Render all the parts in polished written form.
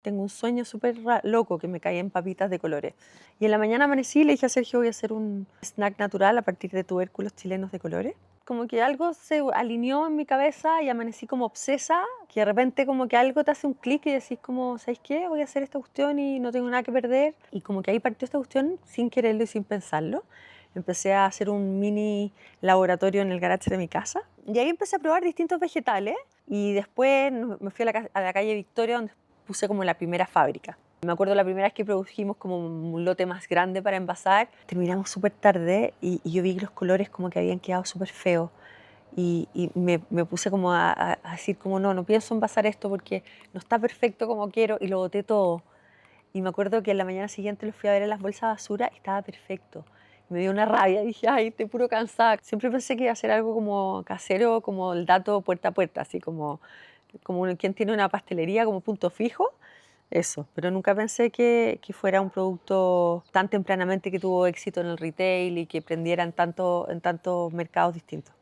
Tengo un sueño súper loco que me caí en papitas de colores. Y en la mañana amanecí y le dije a Sergio, voy a hacer un snack natural a partir de tubérculos chilenos de colores. Como que algo se alineó en mi cabeza y amanecí como obsesa, que de repente como que algo te hace un clic y decís como, ¿sabes qué? Voy a hacer esta cuestión y no tengo nada que perder. Y como que ahí partió esta cuestión sin quererlo y sin pensarlo. Empecé a hacer un mini laboratorio en el garage de mi casa. Y ahí empecé a probar distintos vegetales. Y después me fui a la calle Victoria, donde puse como la primera fábrica. Me acuerdo la primera vez que produjimos como un lote más grande para envasar, terminamos súper tarde y yo vi que los colores como que habían quedado súper feos y me puse como a decir como no pienso envasar esto porque no está perfecto como quiero y lo boté todo. Y me acuerdo que en la mañana siguiente lo fui a ver en las bolsas de basura y estaba perfecto. Y me dio una rabia, dije, ay, estoy puro cansada. Siempre pensé que iba a ser algo como casero, como el dato puerta a puerta, así como quien tiene una pastelería como punto fijo, eso. Pero nunca pensé que fuera un producto tan tempranamente que tuvo éxito en el retail y que prendiera en tantos mercados distintos.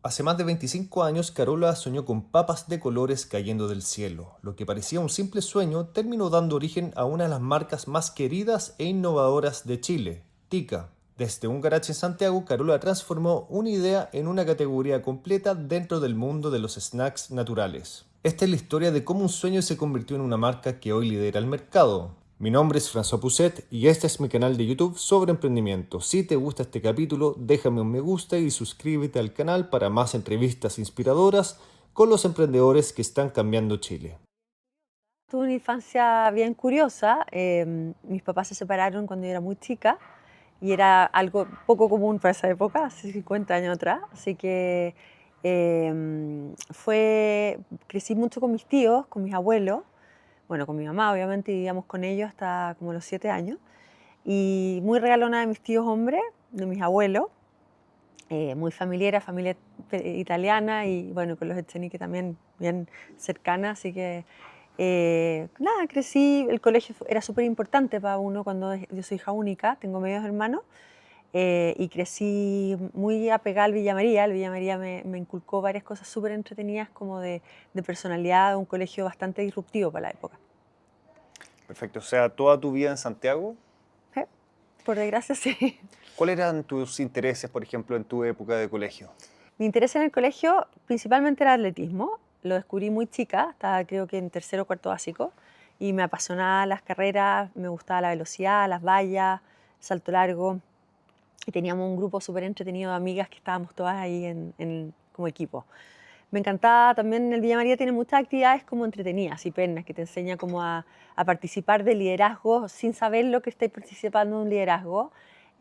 Hace más de 25 años, Carola soñó con papas de colores cayendo del cielo. Lo que parecía un simple sueño terminó dando origen a una de las marcas más queridas e innovadoras de Chile, Tica. Desde un garage en Santiago, Carola transformó una idea en una categoría completa dentro del mundo de los snacks naturales. Esta es la historia de cómo un sueño se convirtió en una marca que hoy lidera el mercado. Mi nombre es François Pousset y este es mi canal de YouTube sobre emprendimiento. Si te gusta este capítulo, déjame un me gusta y suscríbete al canal para más entrevistas inspiradoras con los emprendedores que están cambiando Chile. Tuve una infancia bien curiosa. Mis papás se separaron cuando yo era muy chica y era algo poco común para esa época, hace 50 años atrás. Así que crecí mucho con mis tíos, con mis abuelos, bueno, con mi mamá obviamente, vivíamos con ellos hasta como los 7 años. Y muy regalona de mis tíos hombres, de mis abuelos, muy familiar, familia italiana y bueno, con los Echenique también bien cercana, así que nada, crecí, el colegio era súper importante para uno cuando yo soy hija única, tengo medios hermanos, y crecí muy apegada al Villa María. El Villa María me inculcó varias cosas súper entretenidas como de personalidad, un colegio bastante disruptivo para la época. Perfecto, o sea, toda tu vida en Santiago, ¿Eh? Por desgracia, sí. ¿cuáles eran tus intereses, por ejemplo, en tu época de colegio? Mi interés en el colegio principalmente era atletismo. Lo descubrí muy chica, estaba creo que en tercero o cuarto básico, y me apasionaban las carreras, me gustaba la velocidad, las vallas, salto largo, y teníamos un grupo súper entretenido de amigas que estábamos todas ahí como equipo. Me encantaba también, el Villa María tiene muchas actividades como entretenidas y pernas, que te enseña como a participar de liderazgo sin saber lo que estáis participando en un liderazgo,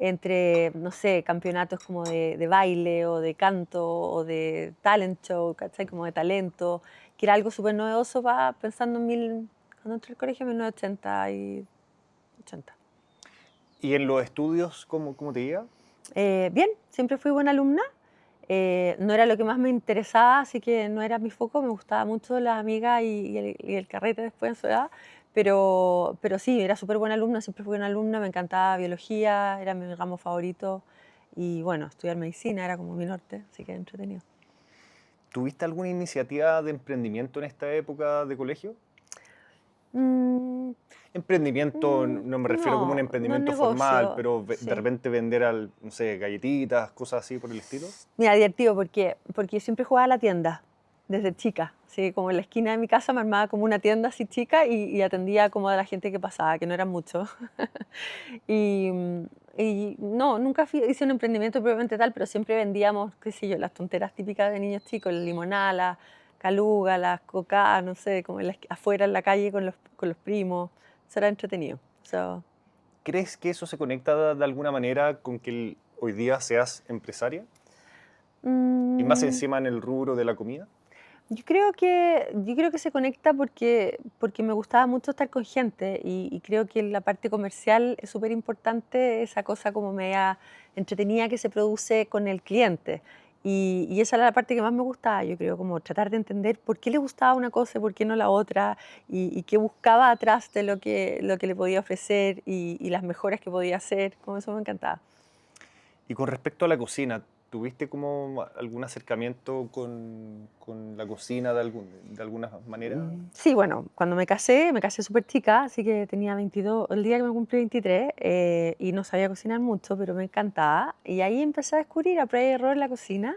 entre, no sé, campeonatos como de baile o de canto o de talent show, ¿cachai? Como de talento, que era algo súper novedoso pensando cuando entré al colegio en 1980 y 80. ¿Y en los estudios, cómo te iba? Bien, siempre fui buena alumna. No era lo que más me interesaba, así que no era mi foco. Me gustaba mucho las amigas y el carrete después en su edad. Pero sí, era súper buena alumna, siempre fui buena alumna. Me encantaba biología, era mi ramo favorito. Y bueno, estudiar medicina era como mi norte, así que entretenido. ¿Tuviste alguna iniciativa de emprendimiento en esta época de colegio? Mm, Emprendimiento, no me refiero como un no emprendimiento formal, negocio, pero de sí. repente vender, no sé, galletitas, cosas así por el estilo. Mira, divertido porque yo siempre jugaba a la tienda desde chica, así como en la esquina de mi casa me armaba como una tienda así chica y atendía como a la gente que pasaba, que no eran muchos. Y, y no, nunca hice un emprendimiento propiamente tal, pero siempre vendíamos, qué sé yo, las tonteras típicas de niños chicos, la limonada, la caluga, las coca, no sé, como afuera en la calle con los primos. Eso era entretenido. So, ¿Crees que eso se conecta de alguna manera con que hoy día seas empresaria? Y más mm, encima en el rubro de la comida. Yo creo que se conecta porque me gustaba mucho estar con gente y creo que la parte comercial es súper importante, esa cosa como media entretenida que se produce con el cliente. Y esa era la parte que más me gustaba, yo creo, como tratar de entender por qué le gustaba una cosa y por qué no la otra, y qué buscaba atrás de lo que le podía ofrecer y las mejoras que podía hacer, como eso me encantaba. Y con respecto a la cocina, ¿Tuviste como algún acercamiento con la cocina de alguna manera? Sí, bueno, cuando me casé súper chica, así que tenía 22, el día que me cumplí 23, y no sabía cocinar mucho, pero me encantaba. Y ahí empecé a descubrir a prueba y error la cocina,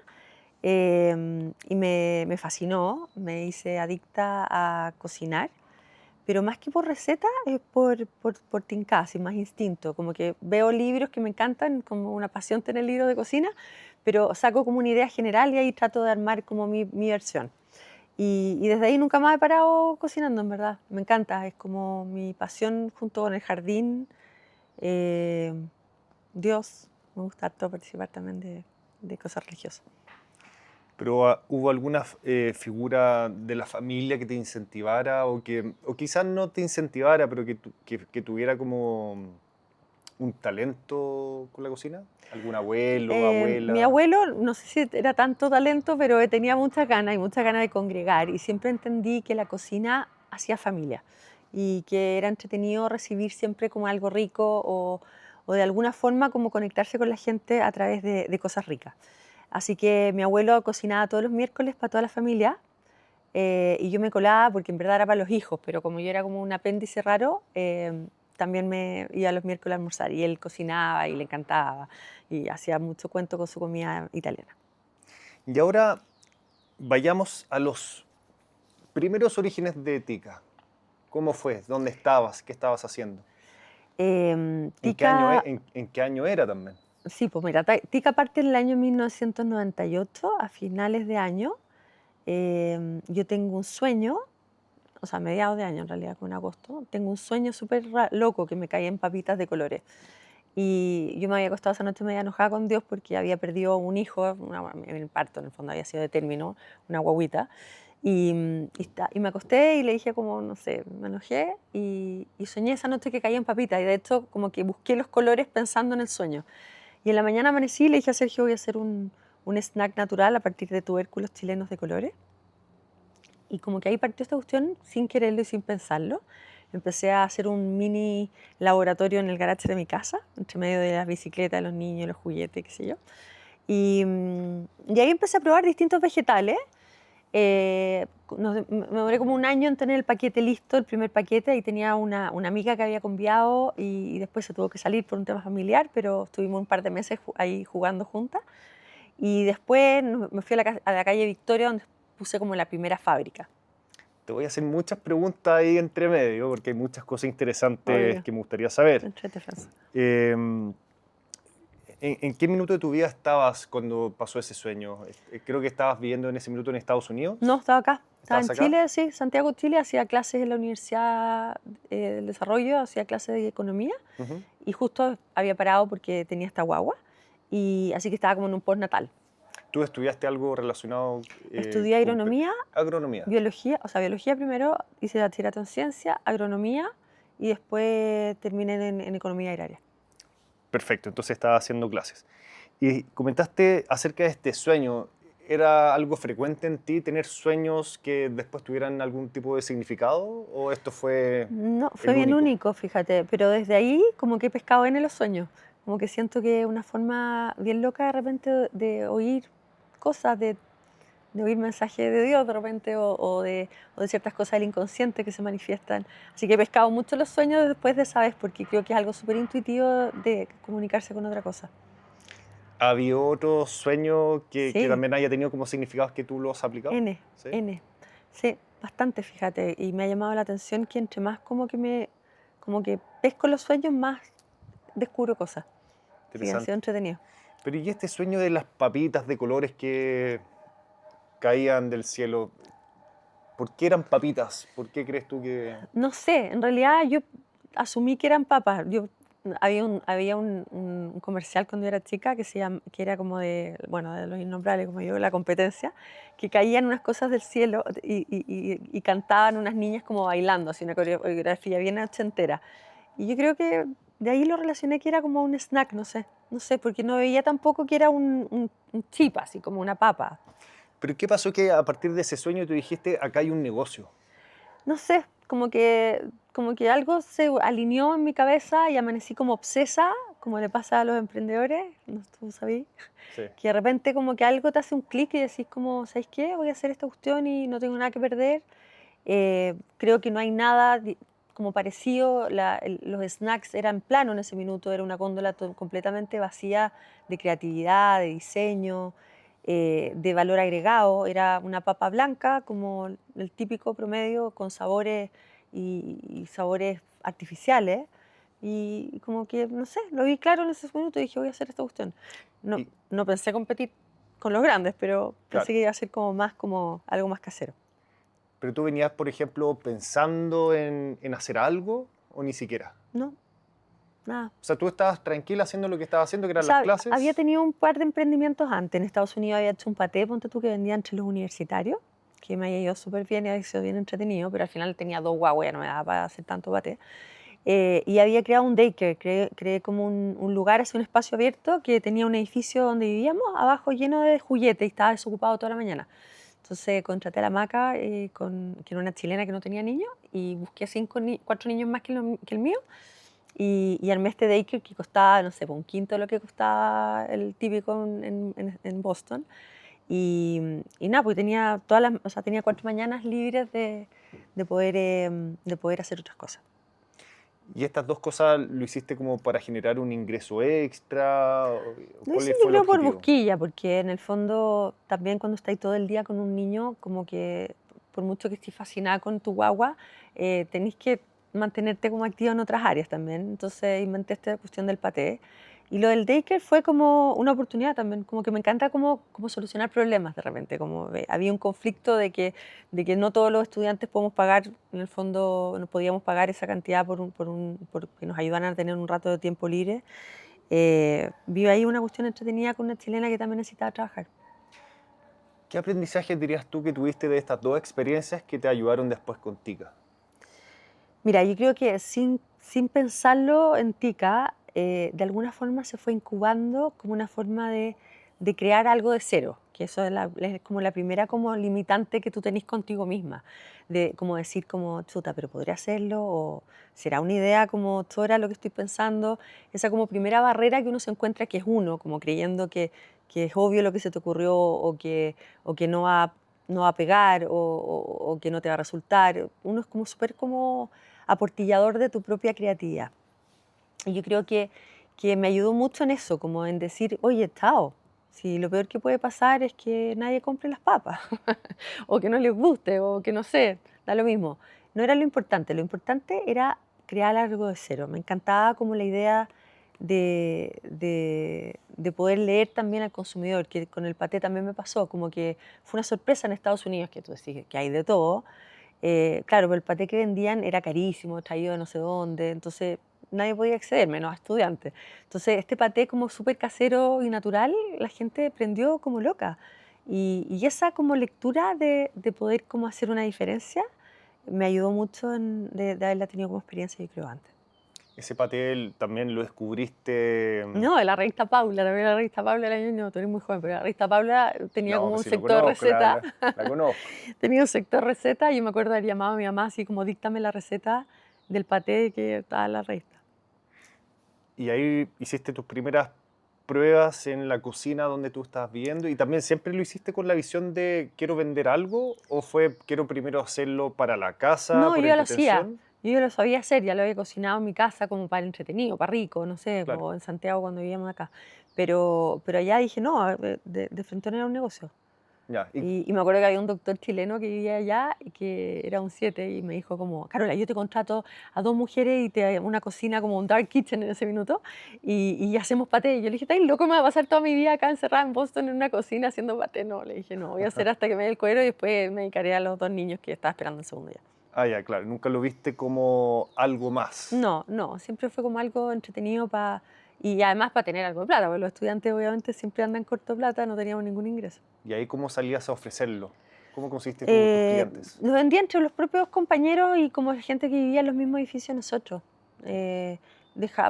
y me fascinó, me hice adicta a cocinar, pero más que por receta, es por tincada, así, más instinto, como que veo libros que me encantan, como una pasión tener libros de cocina, pero saco como una idea general y ahí trato de armar como mi versión. Y desde ahí nunca más he parado cocinando, en verdad. Me encanta, es como mi pasión junto con el jardín. eh, Dios, me gusta harto participar también de cosas religiosas. Pero ¿hubo alguna figura de la familia que te incentivara o quizás no te incentivara, pero que tuviera como un talento con la cocina? ¿Algún abuelo, Mi abuela? abuelo, no sé si era tanto talento, pero tenía muchas ganas y muchas ganas de congregar y siempre entendí que la cocina hacía familia y que era entretenido recibir siempre como algo rico o de alguna forma como conectarse con la gente a través de cosas ricas. Así que mi abuelo cocinaba todos los miércoles para toda la familia, y yo me colaba porque en verdad era para los hijos, pero como yo era como un apéndice raro, también me iba los miércoles a almorzar y él cocinaba y le encantaba y hacía mucho cuento con su comida italiana. Y ahora vayamos a los primeros orígenes de Tika. ¿Cómo fue? ¿Dónde estabas? ¿Qué estabas haciendo? ¿En qué año, Tica, en qué año era también? sí, pues mira, Tica parte en el año 1998, a finales de año. Yo tengo un sueño, o sea, a mediados de año en realidad, con agosto, tengo un sueño súper loco que me caía en papitas de colores. Y yo me había acostado esa noche media enojada con Dios porque había perdido un hijo, en el parto, en el fondo había sido de término, una guaguita. Y me acosté y le dije como, no sé, me enojé y soñé esa noche que caía en papitas. Y de hecho como que busqué los colores pensando en el sueño. Y en la mañana amanecí y le dije a Sergio, voy a hacer un snack natural a partir de tubérculos chilenos de colores. Y como que ahí partió esta cuestión sin quererlo y sin pensarlo. Empecé a hacer un mini laboratorio en el garage de mi casa, entre medio de las bicicletas, los niños, los juguetes, qué sé yo. Y ahí empecé a probar distintos vegetales. Me demoré como un año en tener el paquete listo, el primer paquete. Ahí tenía una amiga que había conviado y después se tuvo que salir por un tema familiar, pero estuvimos un par de meses ahí jugando juntas. Y después me fui a la calle Victoria, donde puse como la primera fábrica. Te voy a hacer muchas preguntas ahí entre medio, porque hay muchas cosas interesantes Obvio. que me gustaría saber. Entrete, Franz. Eh, en qué minuto de tu vida estabas cuando pasó ese sueño? Creo que estabas viviendo en ese minuto en Estados Unidos. No, estaba acá. Estaba en ¿Estabas acá? Chile, sí, Santiago, Chile. Hacía clases en la Universidad del Desarrollo, hacía clases de economía. Ujú. Y justo había parado porque tenía esta guagua. Y así que estaba como en un postnatal. ¿Tú estudiaste algo relacionado Estudié con agronomía, agronomía? biología, o sea, biología primero, hice bachillerato en ciencia, agronomía y después terminé en economía agraria. Perfecto, entonces estabas haciendo clases. Y comentaste acerca de este sueño. ¿Era algo frecuente en ti tener sueños que después tuvieran algún tipo de significado? ¿O esto fue No, fue el bien único? único, fíjate, pero desde ahí como que he pescado en los sueños, como que siento que es una forma bien loca de repente de oír cosas, de oír mensajes de Dios de repente o de ciertas cosas del inconsciente que se manifiestan. Así que he pescado mucho los sueños después de esa vez porque creo que es algo súper intuitivo de comunicarse con otra cosa. ¿Ha habido otro sueño que Sí, también haya tenido como significados que tú los has aplicado? N, Sí, N. Sí, bastante, fíjate, y me ha llamado la atención que entre más como que pesco los sueños, más descubro cosas. Sí, ha sido interesante. entretenido. Pero ¿y este sueño de las papitas de colores que caían del cielo? ¿Por qué eran papitas? ¿Por qué crees tú que...? No sé, en realidad yo asumí que eran papas. Había un comercial cuando yo era chica que era como de, bueno, de los innombrables, como yo, la competencia, que caían unas cosas del cielo y cantaban unas niñas como bailando, así una coreografía bien ochentera. Y yo creo que de ahí lo relacioné que era como un snack, no sé, porque no veía tampoco que era un chip, así como una papa. ¿Pero qué pasó que a partir de ese sueño tú dijiste, acá hay un negocio? No sé, como que algo se alineó en mi cabeza y amanecí como obsesa como le pasa a los emprendedores, no sé, tú sabes, Sí. que de repente como que algo te hace un clic y decís como, ¿sabes qué? Voy a hacer esta cuestión y no tengo nada que perder. Creo que no hay nada como parecido. Los snacks eran plano en ese minuto, era una góndola completamente vacía de creatividad, de diseño, de valor agregado. Era una papa blanca, como el típico promedio, con sabores y sabores artificiales. Y como que, no sé, lo vi claro en ese minuto y dije, voy a hacer esta cuestión. No, Y, no pensé competir con los grandes, pero pensé claro, que iba a ser como más como algo más casero. pero tú venías, por ejemplo, pensando en hacer algo o ni siquiera. No, nada. O sea, tú estabas tranquila haciendo lo que estabas haciendo, que O eran las sea, había clases. tenido un par de emprendimientos antes. En Estados Unidos había hecho un paté, ponte tú, que vendía entre los universitarios, que me había ido súper bien y había sido bien entretenido, pero al final tenía 2 guaguas, ya no me daba para hacer tanto paté. Y había creado un daycare, creé como un lugar, así un espacio abierto que tenía un edificio donde vivíamos, abajo lleno de juguetes y estaba desocupado toda la mañana. Entonces contraté a la Maca, que era una chilena que no tenía niños, y busqué 4 niños más que el mío, y armé este daycare que costaba, no sé, pues, un quinto de lo que costaba el típico en Boston. Y nada, pues tenía o sea, tenía 4 mañanas libres de poder hacer otras cosas. ¿Y estas dos cosas lo hiciste como para generar un ingreso extra? Lo hice ¿Cuál yo fue el creo por objetivo? busquilla, porque en el fondo también cuando estáis todo el día con un niño, como que por mucho que estés fascinada con tu guagua, tenéis que mantenerte como activa en otras áreas también. Entonces inventé esta cuestión del paté. Y lo del daycare fue como una oportunidad también, como que me encanta como solucionar problemas de repente, como había un conflicto de que no todos los estudiantes podemos pagar, en el fondo no podíamos pagar esa cantidad por que nos ayudaran a tener un rato de tiempo libre. Vi ahí una cuestión entretenida con una chilena que también necesitaba trabajar. ¿Qué aprendizaje dirías tú que tuviste de estas dos experiencias que te ayudaron después con Tika? Mira, yo creo que sin pensarlo en Tica, de alguna forma se fue incubando como una forma de crear algo de cero, que eso es como la primera como limitante que tú tenés contigo misma, de como decir como, chuta, pero podría hacerlo, o será una idea como todo era lo que estoy pensando, esa como primera barrera que uno se encuentra que es uno, como creyendo que es obvio lo que se te ocurrió o que no va a pegar o que no te va a resultar. Uno es como súper como aportillador de tu propia creatividad. Y yo creo que me ayudó mucho en eso, como en decir, oye, chao, si lo peor que puede pasar es que nadie compre las papas, o que no les guste, o que no sé, da lo mismo. No era lo importante era crear algo de cero. Me encantaba como la idea de poder leer también al consumidor, que con el paté también me pasó, como que fue una sorpresa en Estados Unidos, que tú decís que hay de todo. Claro, pero el paté que vendían era carísimo, traído de no sé dónde, entonces nadie podía acceder, menos a estudiantes. Entonces este paté como súper casero y natural, la gente prendió como loca. Y esa como lectura de poder como hacer una diferencia me ayudó mucho de haberla tenido como experiencia, yo creo, antes. Ese patel también lo descubriste. No, de la revista Paula, también la revista Paula, no, tú eres muy joven, pero la revista Paula tenía No, como pues un sí lo sector conozco, receta. la conozco. Tenía un sector receta y me acuerdo de haber llamado a mi mamá así como díctame la receta del paté que estaba en la revista. Y ahí hiciste tus primeras pruebas en la cocina donde tú estabas viviendo y también siempre lo hiciste con la visión de quiero vender algo o fue quiero primero hacerlo para la casa, No, por yo ya lo hacía, entretención. yo ya lo sabía hacer, ya lo había cocinado en mi casa como para entretenido, para rico, no sé, Claro. o en Santiago cuando vivíamos acá. Pero allá dije, no, de frente no era un negocio. Ya, y Y me acuerdo que había un doctor chileno que vivía allá y que era un 7 y me dijo como, Carola, yo te contrato a 2 mujeres y te una cocina como un dark kitchen en ese minuto y hacemos paté. Y yo le dije, ¿estás loco? Me va a pasar toda mi vida acá encerrada en Boston en una cocina haciendo paté. No, le dije, no, voy a hacer hasta que me dé el cuero y después me dedicaré a los 2 niños que estaba esperando el segundo día. ya, claro, nunca lo viste como algo más. No, no, siempre fue como algo entretenido y además para tener algo de plata, porque los estudiantes obviamente siempre andan corto de plata, no teníamos ningún ingreso. Y ahí cómo salías a ofrecerlo, cómo conseguiste tus clientes. Lo vendía entre los propios compañeros y como gente que vivía en los mismos edificios nosotros. Eh,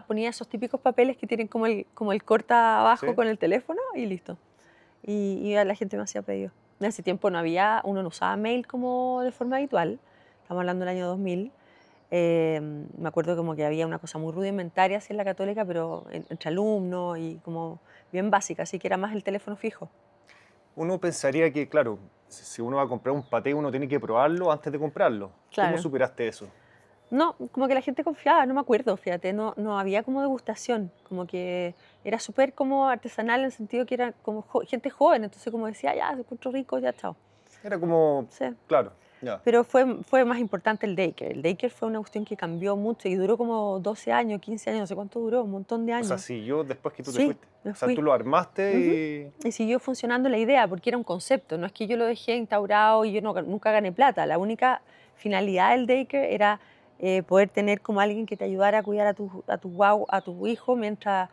Ponía esos típicos papeles que tienen como el corta abajo ¿Sí? con el teléfono y listo. Y a la gente me hacía pedido. En ese tiempo uno no usaba mail como de forma habitual, estamos hablando del año 2000. Me acuerdo como que había una cosa muy rudimentaria así en la Católica, pero entre alumnos y como bien básica, así que era más el teléfono fijo. Uno pensaría que, claro, si uno va a comprar un paté, uno tiene que probarlo antes de comprarlo. ¿Cómo Claro. superaste eso? No, como que la gente confiaba, no me acuerdo, fíjate, no había como degustación, como que era súper como artesanal en el sentido que era como gente joven, entonces como decía, ya, se encuentro rico, ya, chao. Era como, Sí. claro, ya. Pero fue más importante el daycare. El daycare fue una cuestión que cambió mucho y duró como 12 años, 15 años, no sé cuánto duró, un montón de O sea, años. siguió después que tú te Sí, fuiste. me O sea, tú fui. lo armaste Ujú. y... Y siguió funcionando la idea, porque era un concepto, no es que yo lo dejé instaurado y yo nunca gané plata. La única finalidad del daycare era poder tener como alguien que te ayudara a cuidar a tu hijo mientras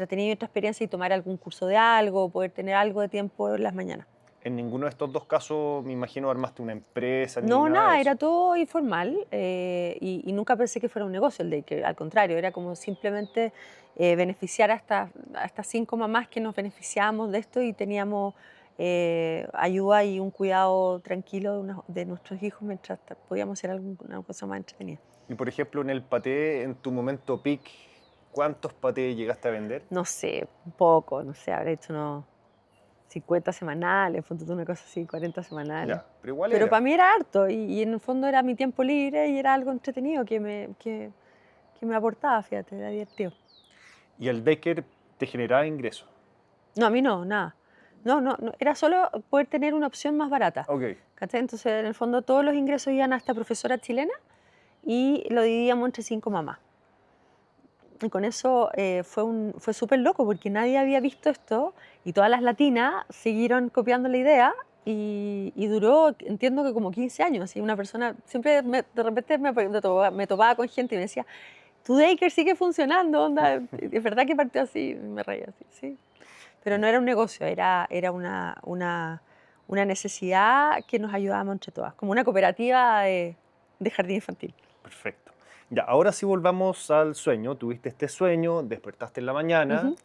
tenía otra experiencia y tomar algún curso de algo, poder tener algo de tiempo en las mañanas. En ninguno de estos dos casos, me imagino, armaste una empresa ni No, nada de nada, eso. era todo informal y nunca pensé que fuera un negocio el daycare. Al contrario, era como simplemente beneficiar a estas 5 mamás que nos beneficiábamos de esto y teníamos ayuda y un cuidado tranquilo de nuestros hijos mientras podíamos hacer alguna cosa más entretenida. Y por ejemplo, en el paté, en tu momento peak, ¿cuántos patés llegaste a vender? No sé, un poco, no sé, habré hecho unos 50 semanales, ponte tú una cosa así, 40 semanales. Ya, pero igual Pero era. para mí era harto y en el fondo era mi tiempo libre y era algo entretenido que me aportaba, fíjate, era divertido. Y el daycare te generaba ingresos. No, a mí no, nada. No, era solo poder tener una opción más barata. Ok. ¿Cachai? Entonces, en el fondo, todos los ingresos iban a esta profesora chilena y lo dividíamos entre 5 mamás. Y con eso fue súper loco porque nadie había visto esto y todas las latinas siguieron copiando la idea y duró, entiendo que como 15 años. Y una persona, siempre de repente me topaba con gente y me decía, tu daycare sigue funcionando, onda. Es verdad que partió así, me reía así, sí. Pero no era un negocio, era una necesidad que nos ayudábamos entre todas, como una cooperativa de jardín infantil. Perfecto. Ya, ahora sí volvamos al sueño. Tuviste este sueño, despertaste en la mañana Ujú.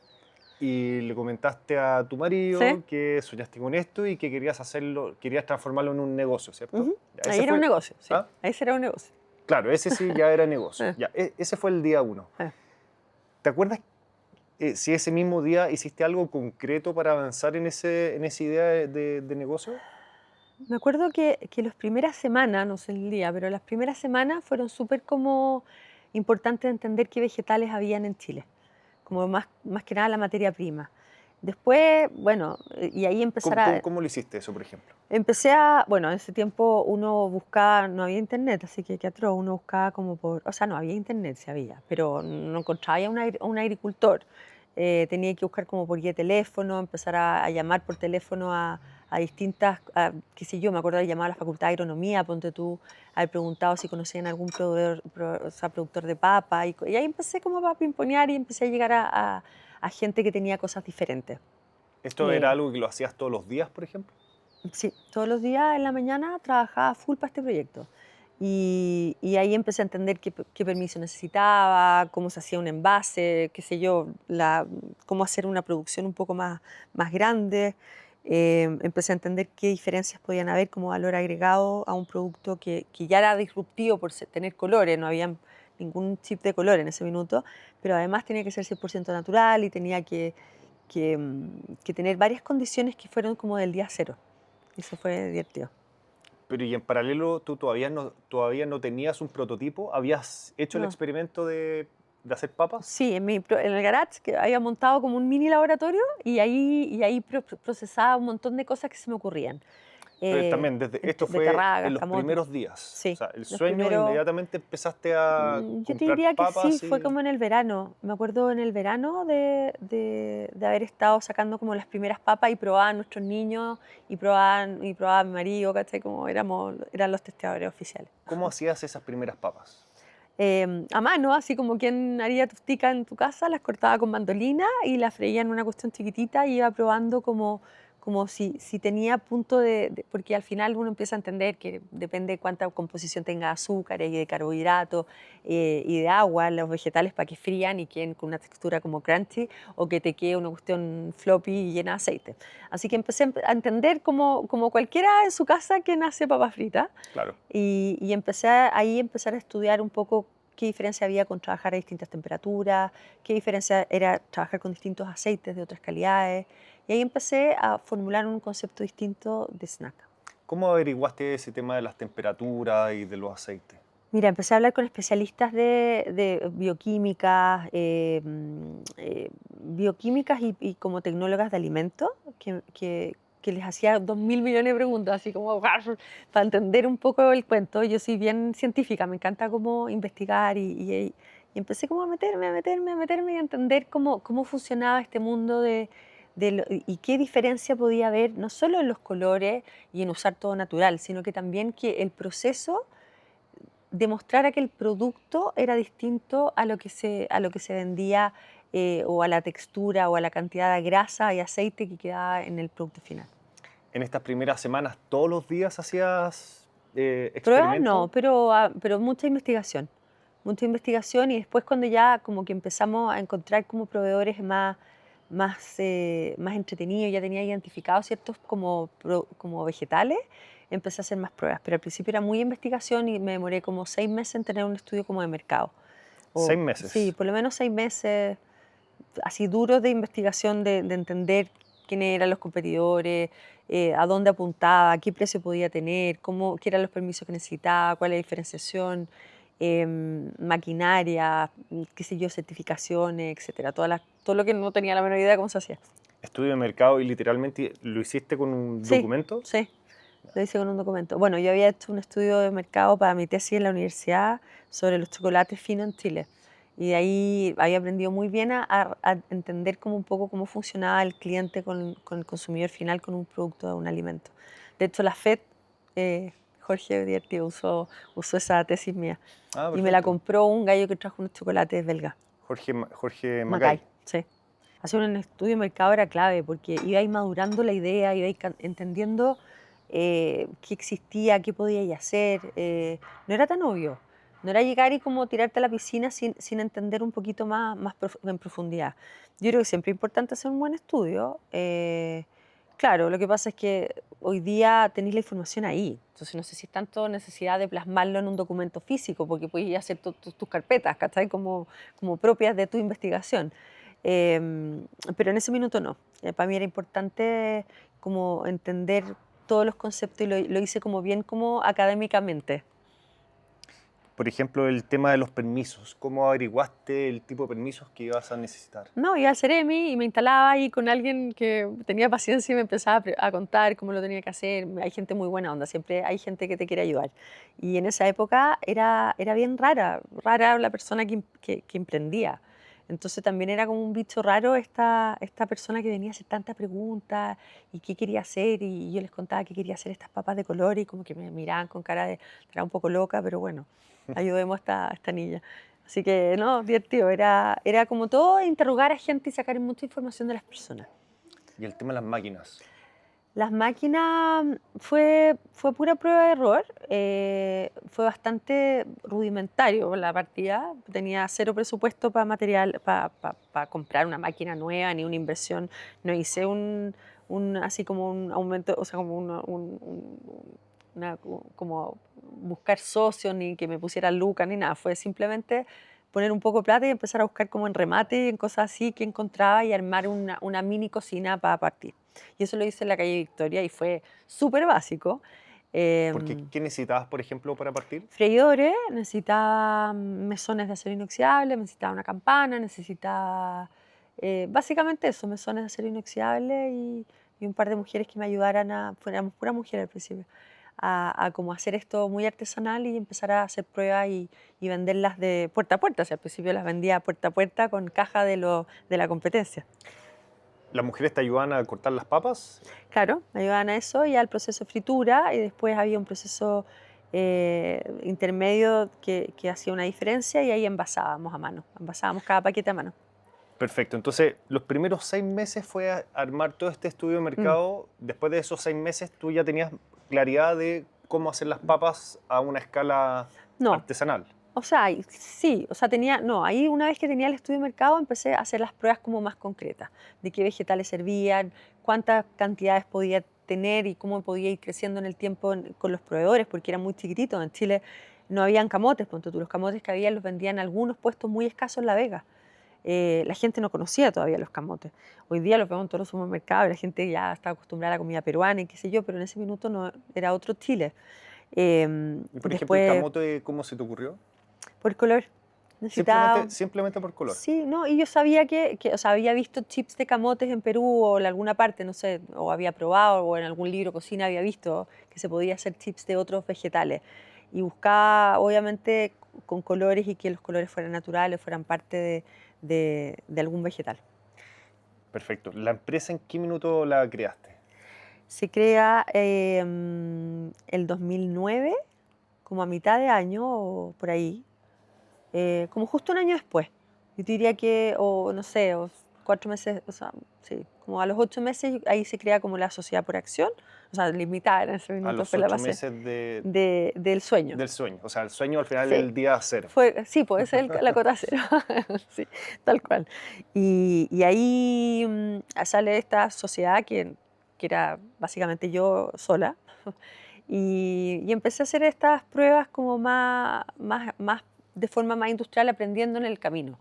y le comentaste a tu Sí, marido que soñaste con esto y que querías hacerlo, querías transformarlo en un negocio, ¿cierto? ujú. Ya, Ahí ese era un fue, negocio, sí, ¿ah? ahí será un negocio. Claro, ese sí ya era negocio. Eh, Ya, ese fue el día uno. eh. ¿Te acuerdas si ese mismo día hiciste algo concreto para avanzar en esa idea de negocio? Me acuerdo que las primeras semanas, no sé el día, pero las primeras semanas fueron súper como importantes de entender qué vegetales habían en Chile, como más que nada la materia prima. Después, bueno, y ahí ¿Cómo lo hiciste eso, por ejemplo? bueno, en ese tiempo uno buscaba, no había internet, así que qué atroz, uno buscaba como o sea, no había internet, sí había, pero no encontraba ya un agricultor. Tenía que buscar como por guía de teléfono, empezar a llamar por teléfono a distintas, qué sé yo, me acuerdo de llamar a la Facultad de Agronomía, ponte tú, haber preguntado si conocían algún proveedor, o sea, productor de papa, y ahí empecé como a pimponear y empecé a llegar a gente que tenía cosas diferentes. ¿Esto era Eh, algo que lo hacías todos los días, por ejemplo? Sí, todos los días en la mañana trabajaba full para este proyecto. Y ahí empecé a entender qué permiso necesitaba, cómo se hacía un envase, qué sé yo, cómo hacer una producción un poco más grande. Empecé a entender qué diferencias podían haber como valor agregado a un producto que ya era disruptivo por tener colores, no había ningún chip de color en ese minuto, pero además tenía que ser 100% natural y tenía que tener varias condiciones que fueron como del día cero. Y eso fue divertido. Pero y en paralelo, tú todavía no tenías un prototipo, habías hecho el No. experimento de hacer papas, Sí, en el garage que había montado como un mini laboratorio y ahí procesaba un montón de cosas que se me ocurrían. pero también desde esto fue Beterragas, en los camote. primeros días. O Sí, sea, el los sueño primeros. inmediatamente empezaste a Yo te comprar diría que sí, papas fue y como en el verano. Me acuerdo en el verano de haber estado sacando como las primeras papas y probaban nuestros niños y probaba mi marido, ¿cachai? Como eran los testeadores oficiales. ¿cómo hacías esas primeras papas? A mano, así como quien haría tosticas en tu casa, las cortaba con mandolina y las freía en una cuestión chiquitita y iba probando como si tenía punto porque al final uno empieza a entender que depende de cuánta composición tenga de azúcares y de carbohidratos y de agua, los vegetales para que frían y queden con una textura como crunchy o que te quede una cuestión floppy y llena de aceite. Así que empecé a entender como cualquiera en su casa que nace papas fritas Claro. y empecé ahí empezar a estudiar un poco qué diferencia había con trabajar a distintas temperaturas, qué diferencia era trabajar con distintos aceites de otras calidades. Y ahí empecé a formular un concepto distinto de snack. ¿Cómo averiguaste ese tema de las temperaturas y de los aceites? Mira, empecé a hablar con especialistas de bioquímicas, bioquímicas y como tecnólogas de alimentos, que les hacía 2.000 millones de preguntas, así como para entender un poco el cuento. Yo soy bien científica, me encanta como investigar y empecé como a meterme y a entender cómo funcionaba este mundo y qué diferencia podía haber, no solo en los colores y en usar todo natural, sino que también que el proceso demostrara que el producto era distinto a lo que se vendía o a la textura o a la cantidad de grasa y aceite que quedaba en el producto final. En estas primeras semanas, ¿todos los días hacías Pruebas no, experimentos? pero mucha investigación y después cuando ya como que empezamos a encontrar como proveedores más entretenidos, ya tenía identificados ciertos como vegetales, empecé a hacer más pruebas, pero al principio era muy investigación y me demoré como 6 meses en tener un estudio como de mercado. Seis Sí, meses. por lo menos 6 meses así duros de investigación, de entender quiénes eran los competidores, a dónde apuntaba, qué precio podía tener, qué eran los permisos que necesitaba, cuál es la diferenciación, maquinaria, qué sé yo, certificaciones, etcétera. Todo lo que no tenía la menor idea de cómo se hacía. Estudio de mercado y literalmente lo hiciste con un Sí, documento. sí, lo hice con un documento. Bueno, yo había hecho un estudio de mercado para mi tesis en la universidad sobre los chocolates finos en Chile. Y de ahí había aprendido muy bien a entender como un poco cómo funcionaba el cliente con el consumidor final con un producto de un alimento. De hecho, la FED, Jorge divertido, usó esa tesis mía. Ah, Y me la perfecto. compró un gallo que trajo unos chocolates belga. Jorge Macay, Macay. sí. Hacer un estudio de mercado era clave porque iba a ir madurando la idea, iba a ir entendiendo qué existía, qué podía hacer. No era tan obvio. No era llegar y como tirarte a la piscina sin entender un poquito más en profundidad. Yo creo que siempre es importante hacer un buen estudio. Claro, lo que pasa es que hoy día tenéis la información ahí. Entonces no sé si es tanto necesidad de plasmarlo en un documento físico, porque puedes hacer tus carpetas, ¿cachai? Como propias de tu investigación. Pero en ese minuto no. Para mí era importante como entender todos los conceptos y lo hice como bien como académicamente. Por ejemplo, el tema de los permisos. ¿Cómo averiguaste el tipo de permisos que ibas a necesitar? No, iba al Ceremi y me instalaba ahí con alguien que tenía paciencia y me empezaba a contar cómo lo tenía que hacer. Hay gente muy buena onda, siempre hay gente que te quiere ayudar. Y en esa época era bien rara la persona que emprendía. Entonces también era como un bicho raro esta persona que venía a hacer tantas preguntas y qué quería hacer. Y yo les contaba que quería hacer estas papas de color y como que me miraban con cara de, era un poco loca, pero bueno, ayudemos a esta niña. Así que, no, divertido. Era como todo interrogar a gente y sacar mucha información de las personas. Y el tema de las máquinas. Las máquinas fue pura prueba de error. Fue bastante rudimentario la partida. Tenía cero presupuesto para material, para comprar una máquina nueva, ni una inversión. No hice así como un aumento, o sea, como como buscar socios, ni que me pusiera lucas, ni nada. Fue simplemente poner un poco de plata y empezar a buscar como en remate, en cosas así que encontraba y armar una mini cocina para partir. Y eso lo hice en la calle Victoria y fue súper básico. Porque, ¿qué necesitabas, por ejemplo, para partir? Freidores, necesitaba mesones de acero inoxidable, necesitaba una campana, necesitaba básicamente eso, mesones de acero inoxidable y un par de mujeres que me ayudaran éramos puras mujeres al principio, a como hacer esto muy artesanal y empezar a hacer pruebas y venderlas de puerta a puerta. O sea, al principio las vendía puerta a puerta con caja de la competencia. ¿Las mujeres te ayudaban a cortar las papas? Claro, me ayudaban a eso y al proceso de fritura y después había un proceso intermedio que hacía una diferencia y ahí envasábamos a mano, envasábamos cada paquete a mano. Perfecto. Entonces, los primeros 6 meses fue armar todo este estudio de Mm, mercado. Después de esos 6 meses, tú ya tenías claridad de cómo hacer las papas a una escala no. artesanal. O sea, sí, o sea, tenía, no, ahí una vez que tenía el estudio de mercado empecé a hacer las pruebas como más concretas, de qué vegetales servían, cuántas cantidades podía tener y cómo podía ir creciendo en el tiempo con los proveedores, porque eran muy chiquititos. En Chile no habían camotes, ponte tú, los camotes que había los vendían en algunos puestos muy escasos en La Vega. La gente no conocía todavía los camotes. Hoy día los vemos en todos los supermercados y la gente ya está acostumbrada a la comida peruana y qué sé yo, pero en ese minuto no era otro Chile. Y por ejemplo, el Después, camote, ¿cómo se te ocurrió? por color, Simplemente, necesitaba. simplemente por color. Sí, no, y yo sabía o sea, había visto chips de camotes en Perú o en alguna parte, no sé, o había probado, o en algún libro de cocina había visto que se podía hacer chips de otros vegetales. Y buscaba, obviamente, con colores y que los colores fueran naturales, fueran parte de algún vegetal. Perfecto. ¿La empresa en qué minuto la creaste? Se crea el 2009, como a mitad de año o por ahí, como justo un año después. Yo te diría que, o no sé, o 4 meses, o sea, sí, como a los 8 meses ahí se crea como la sociedad por acción, o sea, limitada en ese A minuto los fue la ocho base meses del sueño. del sueño. O sea, el sueño al final es Sí, el día cero. sí, puede ser la cota cero, sí, tal cual. Y ahí sale esta sociedad que era básicamente yo sola, y empecé a hacer estas pruebas como más de forma más industrial, aprendiendo en el camino.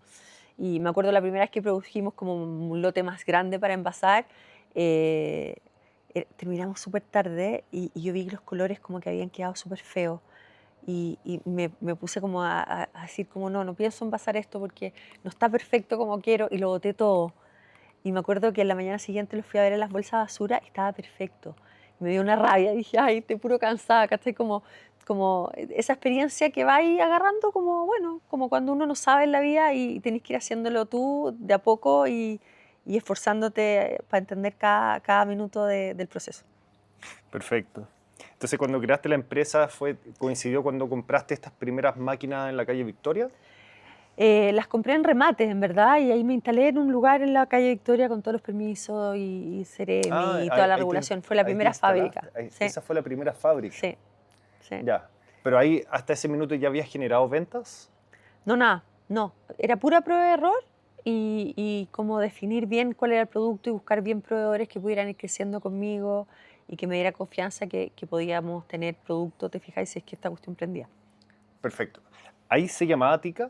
Y me acuerdo la primera vez que produjimos como un lote más grande para envasar, eh, terminamos súper tarde y yo vi que los colores como que habían quedado súper feos. Y me puse como a decir como no pienso envasar esto porque no está perfecto como quiero y lo boté todo. Y me acuerdo que en la mañana siguiente lo fui a ver en las bolsas de basura y estaba perfecto. Y me dio una rabia, dije, ay, estoy puro cansada, ¿cachai? Como esa experiencia que vais agarrando como, bueno, como cuando uno no sabe en la vida y tenés que ir haciéndolo tú de a poco y esforzándote para entender cada minuto del proceso. Perfecto. Entonces, cuando creaste la empresa, coincidió cuando compraste estas primeras máquinas en la calle Victoria. Las compré en remates, en verdad, y ahí me instalé en un lugar en la calle Victoria con todos los permisos y Ah, Ceremi y toda la regulación. Fue la ahí te primera instalaste. fábrica. Sí, Esa fue la primera fábrica. sí, sí. Ya. Pero ahí, hasta ese minuto, ya habías generado ventas. No, nada, no. Era pura prueba de error y como definir bien cuál era el producto y buscar bien proveedores que pudieran ir creciendo conmigo y que me diera confianza que podíamos tener producto, te fijáis, si es que esta cuestión prendía. Perfecto. Ahí se llamaba Tica.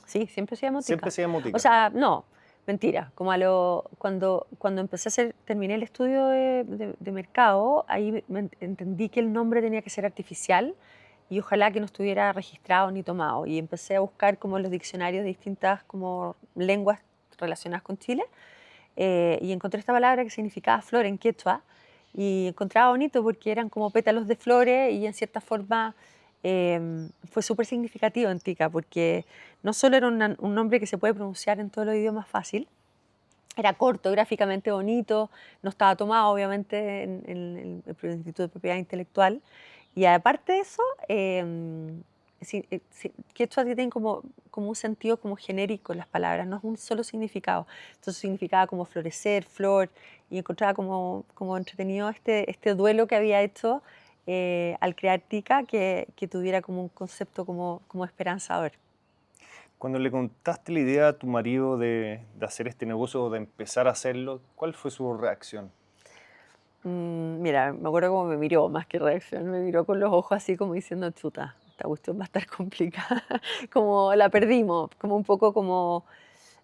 Sí, siempre se llamó Siempre Tica. se llamó O Tica. sea, no, mentira. Cuando empecé a hacer, terminé el estudio de mercado, ahí entendí que el nombre tenía que ser artificial y ojalá que no estuviera registrado ni tomado. Y empecé a buscar como en los diccionarios de distintas como lenguas relacionadas con Chile, y encontré esta palabra que significaba flor en quechua y encontraba bonito porque eran como pétalos de flores y en cierta forma fue súper significativo en Tica porque no solo era un nombre que se puede pronunciar en todos los idiomas fácil, era corto, gráficamente bonito, no estaba tomado obviamente en el Instituto de Propiedad Intelectual. Y aparte de eso, quechua tiene como un sentido como genérico en las palabras, no es un solo significado. Entonces significaba como florecer, flor, y encontraba como entretenido este duelo que había hecho al crear Tica, que tuviera como un concepto como esperanzador. Cuando le contaste la idea a tu marido de hacer este negocio o de empezar a hacerlo, ¿cuál fue su reacción? Mira, me acuerdo cómo me miró, más que reacción, me miró con los ojos así como diciendo, chuta, esta cuestión va a estar complicada, como la perdimos, como un poco como,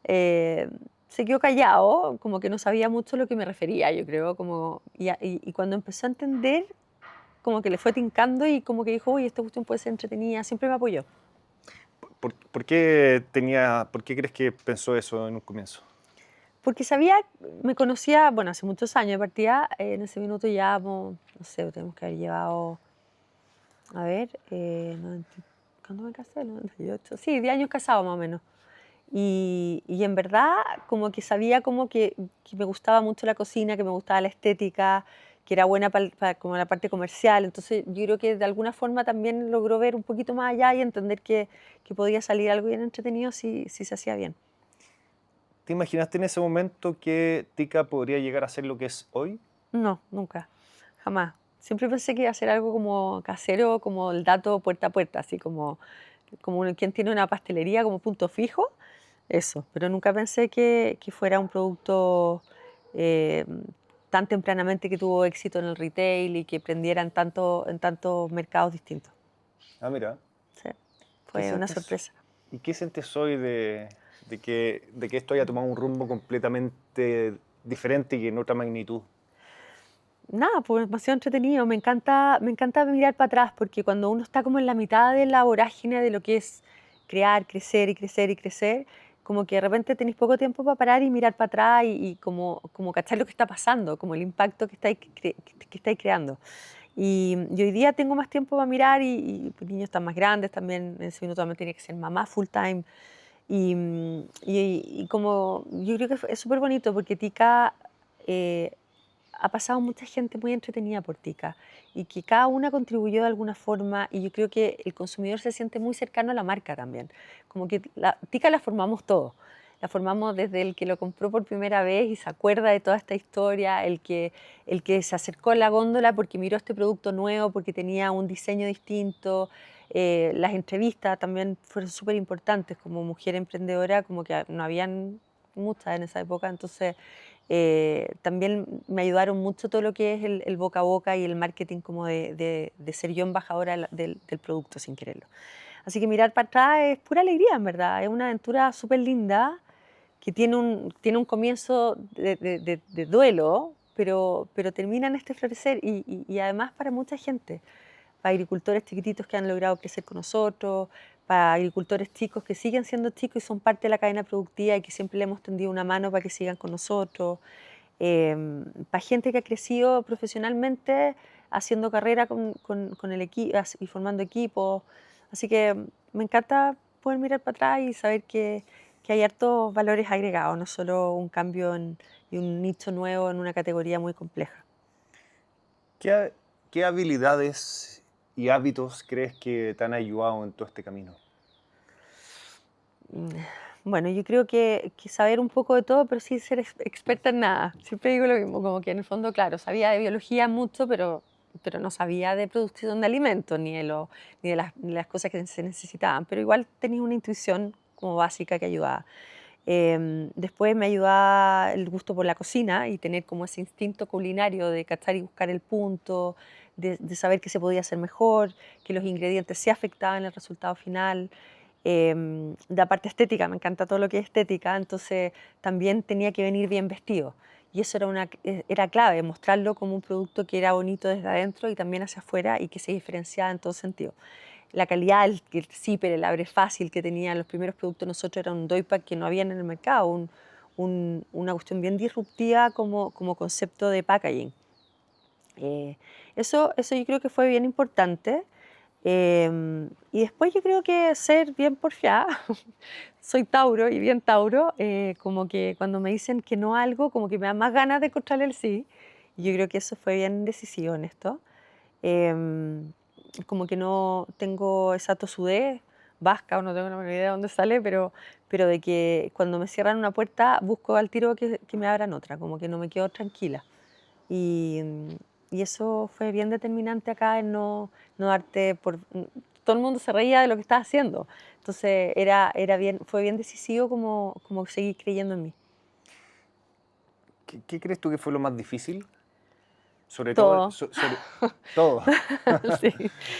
eh, se quedó callado, como que no sabía mucho a lo que me refería, yo creo, y cuando empezó a entender, como que le fue tincando y como que dijo, uy, esta cuestión puede ser entretenida, siempre me apoyó. ¿Por qué crees que pensó eso en un comienzo? Porque sabía, me conocía, bueno, hace muchos años de partida, en ese minuto ya, no sé, tenemos que haber llevado. A ver, 90 ¿cuándo me casé? 98. Sí, 10 años casado más o menos. Y en verdad, como que sabía como que me gustaba mucho la cocina, que me gustaba la estética, que era buena para como la parte comercial. Entonces, yo creo que de alguna forma también logró ver un poquito más allá y entender que podía salir algo bien entretenido si se hacía bien. ¿Te imaginaste en ese momento que Tika podría llegar a ser lo que es hoy? No, nunca, jamás. Siempre pensé que iba a ser algo como casero, como el dato puerta a puerta, así como quien tiene una pastelería como punto fijo, eso. Pero nunca pensé que fuera un producto eh, tan tempranamente que tuvo éxito en el retail y que prendiera en tantos mercados distintos. Ah, mira. Sí, ¿Qué fue una sientes, sorpresa. ¿Y qué sientes hoy de que esto haya tomado un rumbo completamente diferente y en otra magnitud? Nada, pues demasiado entretenido. Me encanta mirar para atrás porque cuando uno está como en la mitad de la vorágine de lo que es crear, crecer y crecer y crecer, como que de repente tenéis poco tiempo para parar y mirar para atrás y como cachar lo que está pasando, como el impacto que estáis creando. Y hoy día tengo más tiempo para mirar y pues, niños están más grandes también, en ese minuto también tiene que ser mamá full time. Y como yo creo que es súper bonito porque Tika eh, ha pasado mucha gente muy entretenida por Tika y que cada una contribuyó de alguna forma y yo creo que el consumidor se siente muy cercano a la marca también. Como que Tika la formamos todos. La formamos desde el que lo compró por primera vez y se acuerda de toda esta historia, el que se acercó a la góndola porque miró este producto nuevo, porque tenía un diseño distinto. Las entrevistas también fueron súper importantes como mujer emprendedora, como que no habían muchas en esa época, entonces también me ayudaron mucho todo lo que es el boca a boca y el marketing como de ser yo embajadora del producto sin quererlo. Así que mirar para atrás es pura alegría, en verdad. Es una aventura súper linda que tiene un comienzo de duelo, pero termina en este florecer y además para mucha gente, para agricultores chiquititos que han logrado crecer con nosotros, para agricultores chicos que siguen siendo chicos y son parte de la cadena productiva y que siempre le hemos tendido una mano para que sigan con nosotros, para gente que ha crecido profesionalmente haciendo carrera con el equipo y formando equipos. Así que me encanta poder mirar para atrás y saber que hay hartos valores agregados, no solo un cambio y un nicho nuevo en una categoría muy compleja. ¿Qué, ¿Qué habilidades y hábitos crees que te han ayudado en todo este camino? Mm, Bueno, yo creo que saber un poco de todo, pero sin ser experta en nada. Siempre digo lo mismo, como que en el fondo, claro, sabía de biología mucho, pero no sabía de producción de alimentos, ni de las cosas que se necesitaban. Pero igual tenía una intuición como básica que ayudaba. Después me ayudaba el gusto por la cocina y tener como ese instinto culinario de cachar y buscar el punto, de saber que se podía hacer mejor, que los ingredientes se afectaban el resultado final. La parte estética, me encanta todo lo que es estética, entonces también tenía que venir bien vestido. Y eso era clave, mostrarlo como un producto que era bonito desde adentro y también hacia afuera y que se diferenciaba en todo sentido. La calidad, el zipper, el abre fácil que tenían los primeros productos de nosotros era un doypack que no había en el mercado, una cuestión bien disruptiva como concepto de packaging. Eso yo creo que fue bien importante. Y después yo creo que ser bien porfiada, soy Tauro y bien Tauro, como que cuando me dicen que no a algo, como que me da más ganas de encontrarle el sí. Y yo creo que eso fue bien decisivo en esto. Em, Como que no tengo esa tosudez vasca, o no tengo la menor idea de dónde sale, pero de que cuando me cierran una puerta busco al tiro que me abran otra, como que no me quedo tranquila. Y, y eso fue bien determinante acá en no darte por... Todo el mundo se reía de lo que estaba haciendo. Entonces fue bien decisivo como seguir creyendo en mí. ¿Qué crees tú que fue lo más difícil? Sobre todo, Todo. todo. Sí.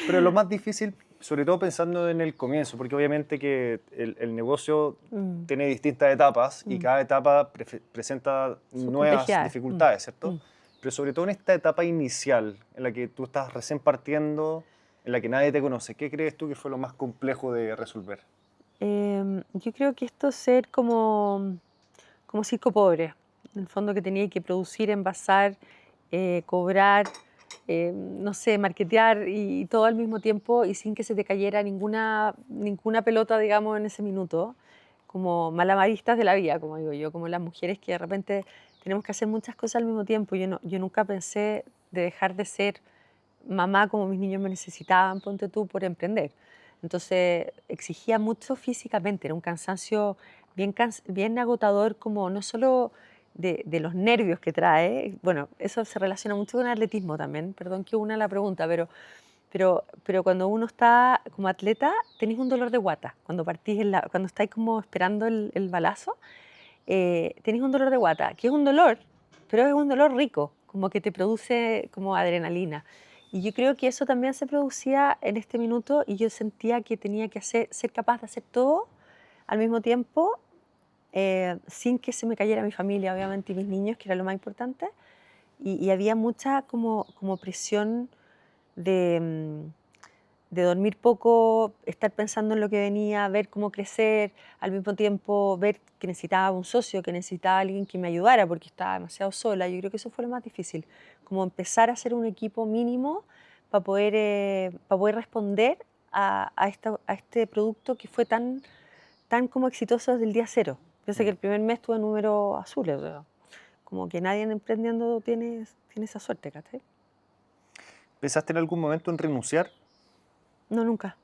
Pero lo más difícil, sobre todo pensando en el comienzo, porque obviamente que el negocio Mm, tiene distintas etapas y mm. cada etapa presenta Sus nuevas complejidades. dificultades, Mm. ¿cierto? Pero sobre todo en esta etapa inicial, en la que tú estás recién partiendo, en la que nadie te conoce, ¿qué crees tú que fue lo más complejo de resolver? Yo creo que esto es ser como circo pobre, en el fondo que tenía que producir, envasar, cobrar, no sé, marketear y todo al mismo tiempo y sin que se te cayera ninguna pelota, digamos, en ese minuto, como malabaristas de la vida, como digo yo, como las mujeres que de repente tenemos que hacer muchas cosas al mismo tiempo. Yo nunca pensé de dejar de ser mamá como mis niños me necesitaban, ponte tú, por emprender. Entonces exigía mucho físicamente, era un cansancio bien agotador, como no solo de los nervios que trae. Bueno, eso se relaciona mucho con el atletismo también, perdón que una la pregunta, pero cuando uno está como atleta, tenéis un dolor de guata. Cuando cuando estáis como esperando el balazo, tenéis un dolor de guata, que es un dolor, pero es un dolor rico, como que te produce como adrenalina. Y yo creo que eso también se producía en este minuto y yo sentía que tenía que ser capaz de hacer todo al mismo tiempo, sin que se me cayera mi familia, obviamente, y mis niños, que era lo más importante. Y había mucha como presión de, de dormir poco, estar pensando en lo que venía, ver cómo crecer, al mismo tiempo ver que necesitaba un socio, que necesitaba alguien que me ayudara porque estaba demasiado sola. Yo creo que eso fue lo más difícil, como empezar a hacer un equipo mínimo para poder responder a este producto que fue tan como exitoso desde el día cero. Yo sé que el primer mes tuve números azules, o sea, como que nadie emprendiendo tiene esa suerte, ¿cachai? ¿Pensaste en algún momento en renunciar? No, nunca.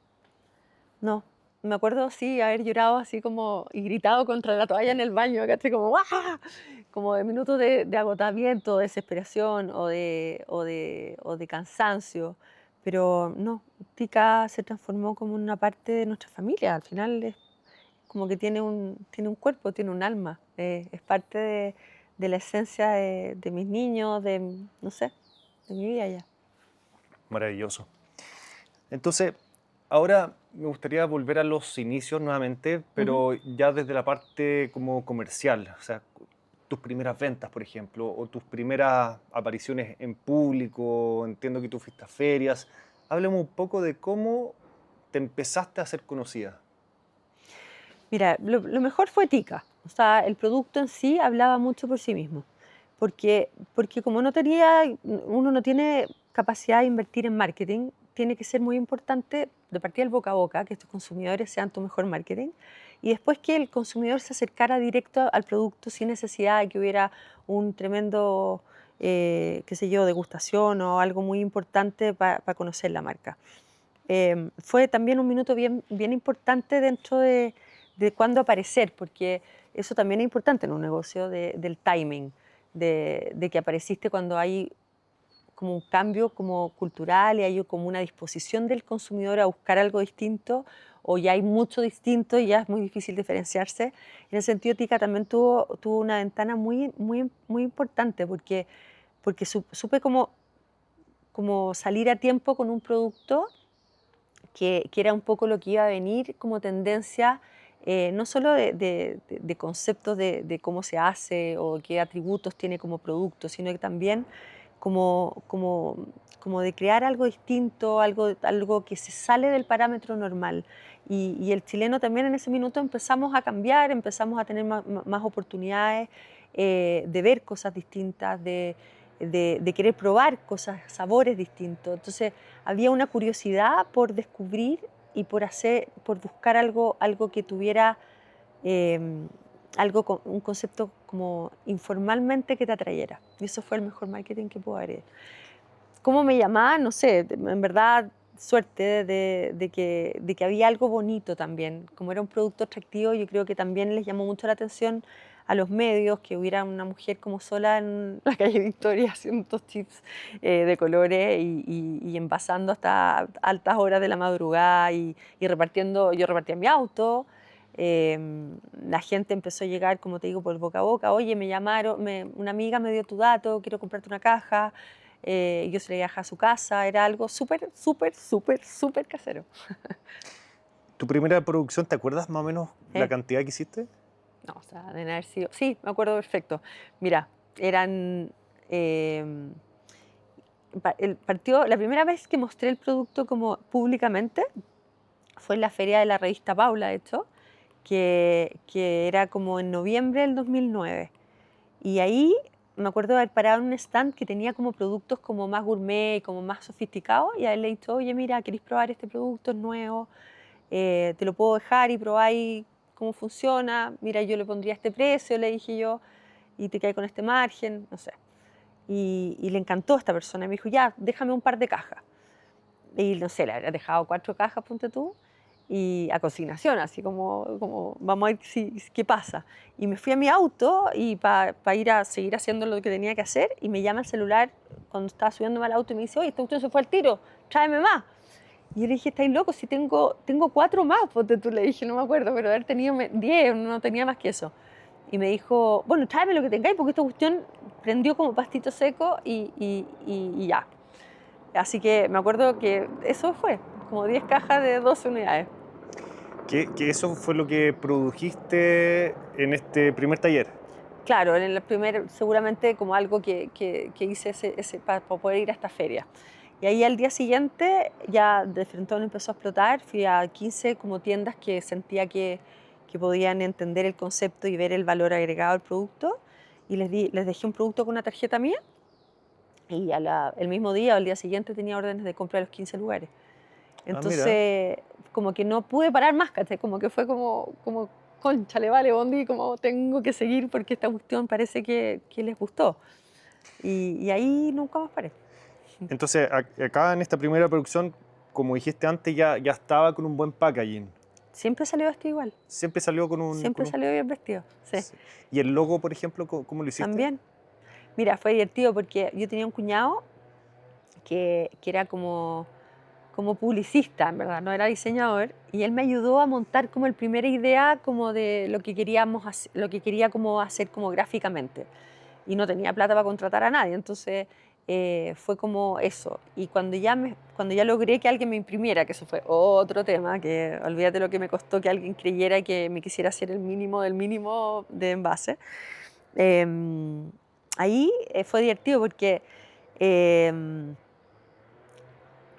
No, me acuerdo sí haber llorado así como y gritado contra la toalla en el baño, ¿cachai? Como ¡ah! Como de minutos de agotamiento, desesperación o de cansancio. Pero no, Tika se transformó como una parte de nuestra familia. Al final es como que tiene un cuerpo, tiene un alma. Es parte de la esencia de mis niños, no sé, de mi vida ya. Maravilloso. Entonces, ahora me gustaría volver a los inicios nuevamente, Ujú. pero ya desde la parte como comercial, o sea, tus primeras ventas, por ejemplo, o tus primeras apariciones en público, entiendo que tú fuiste a ferias. Háblame un poco de cómo te empezaste a hacer conocida. Mira, lo mejor fue Tika. O sea, el producto en sí hablaba mucho por sí mismo. Porque como uno no tiene capacidad de invertir en marketing, tiene que ser muy importante de partida el boca a boca, que estos consumidores sean tu mejor marketing, y después que el consumidor se acercara directo al producto sin necesidad de que hubiera un tremendo, qué sé yo, degustación o algo muy importante para conocer la marca. Fue también un minuto bien importante dentro de cuándo aparecer, porque eso también es importante en un negocio del timing, de que apareciste cuando hay como un cambio como cultural y hay como una disposición del consumidor a buscar algo distinto o ya hay mucho distinto y ya es muy difícil diferenciarse. En ese sentido, Tika también tuvo una ventana muy importante porque supe como salir a tiempo con un producto que era un poco lo que iba a venir como tendencia, no solo de conceptos de cómo se hace o qué atributos tiene como producto, sino que también como, como, como de crear algo distinto, algo que se sale del parámetro normal. Y el chileno también en ese minuto empezamos a cambiar, empezamos a tener más oportunidades de ver cosas distintas, de querer probar cosas, sabores distintos. Entonces, había una curiosidad por descubrir y por buscar algo que tuviera eh, un concepto como informalmente que te atrayera. Y eso fue el mejor marketing que pude haber hecho. ¿Cómo me llamaban? No sé, en verdad suerte de que había algo bonito también. Como era un producto atractivo, yo creo que también les llamó mucho la atención a los medios que hubiera una mujer como sola en la calle Victoria haciendo estos chips de colores y envasando hasta altas horas de la madrugada y repartiendo. Yo repartía en mi auto. La gente empezó a llegar, como te digo, por boca a boca. Oye, me llamaron, una amiga me dio tu dato, quiero comprarte una caja. Yo se le viajaba a su casa, era algo súper casero. ¿Tu primera producción, te acuerdas más o menos la ¿Eh? cantidad que hiciste? No, o sea, deben haber sido. Sí, me acuerdo perfecto. Mira, eran. eh, la primera vez que mostré el producto como públicamente fue en la feria de la revista Paula, de hecho, que era como en noviembre del 2009. Y ahí me acuerdo de haber parado en un stand que tenía como productos como más gourmet y como más sofisticados y haberle dicho, oye, mira, ¿queréis probar este producto? Es nuevo, te lo puedo dejar y probáis cómo funciona. Mira, yo le pondría este precio, le dije yo, y te cae con este margen, no sé. Y le encantó a esta persona y me dijo, ya, déjame un par de cajas. Y no sé, le habría dejado 4 cajas, ponte tú. y a consignación, así como vamos a ver qué pasa. Y me fui a mi auto y para ir a seguir haciendo lo que tenía que hacer, y me llama el celular cuando estaba subiéndome al auto y me dice, oye, esta cuestión se fue al tiro, tráeme más. Y yo le dije, estáis locos, si tengo 4 más, pues tú le dije, no me acuerdo, pero haber tenido 10, no tenía más que eso. Y me dijo, bueno, tráeme lo que tengáis, porque esta cuestión prendió como pastito seco y ya. Así que me acuerdo que eso fue, como 10 cajas de 12 unidades. Que eso fue lo que produjiste en este primer taller. Claro, en el primer, seguramente como algo que hice para poder ir a esta feria. Y ahí al día siguiente ya de Frentón empezó a explotar, fui a 15 como tiendas que sentía que podían entender el concepto y ver el valor agregado al producto, y les dejé un producto con una tarjeta mía, y el mismo día o el día siguiente tenía órdenes de compra de los 15 lugares. Ah, mira. Entonces, como que no pude parar más, ¿cachai? Como que fue como concha, le vale, Bondi, como tengo que seguir porque esta cuestión parece que les gustó. Y ahí nunca más paré. Entonces, acá en esta primera producción, como dijiste antes, ya estaba con un buen packaging. Siempre salió vestido igual, Siempre salió con siempre salió bien vestido, sí. Sí. ¿Y el logo, por ejemplo, cómo lo hiciste? También, mira, fue divertido porque yo tenía un cuñado que era como publicista, en verdad, no era diseñador, y él me ayudó a montar como el primera idea como de lo que queríamos lo que quería como hacer como gráficamente, y no tenía plata para contratar a nadie, entonces fue como eso. Y cuando ya logré que alguien me imprimiera, que eso fue otro tema, que olvídate lo que me costó que alguien creyera que me quisiera hacer el mínimo del mínimo de envase, ahí fue divertido porque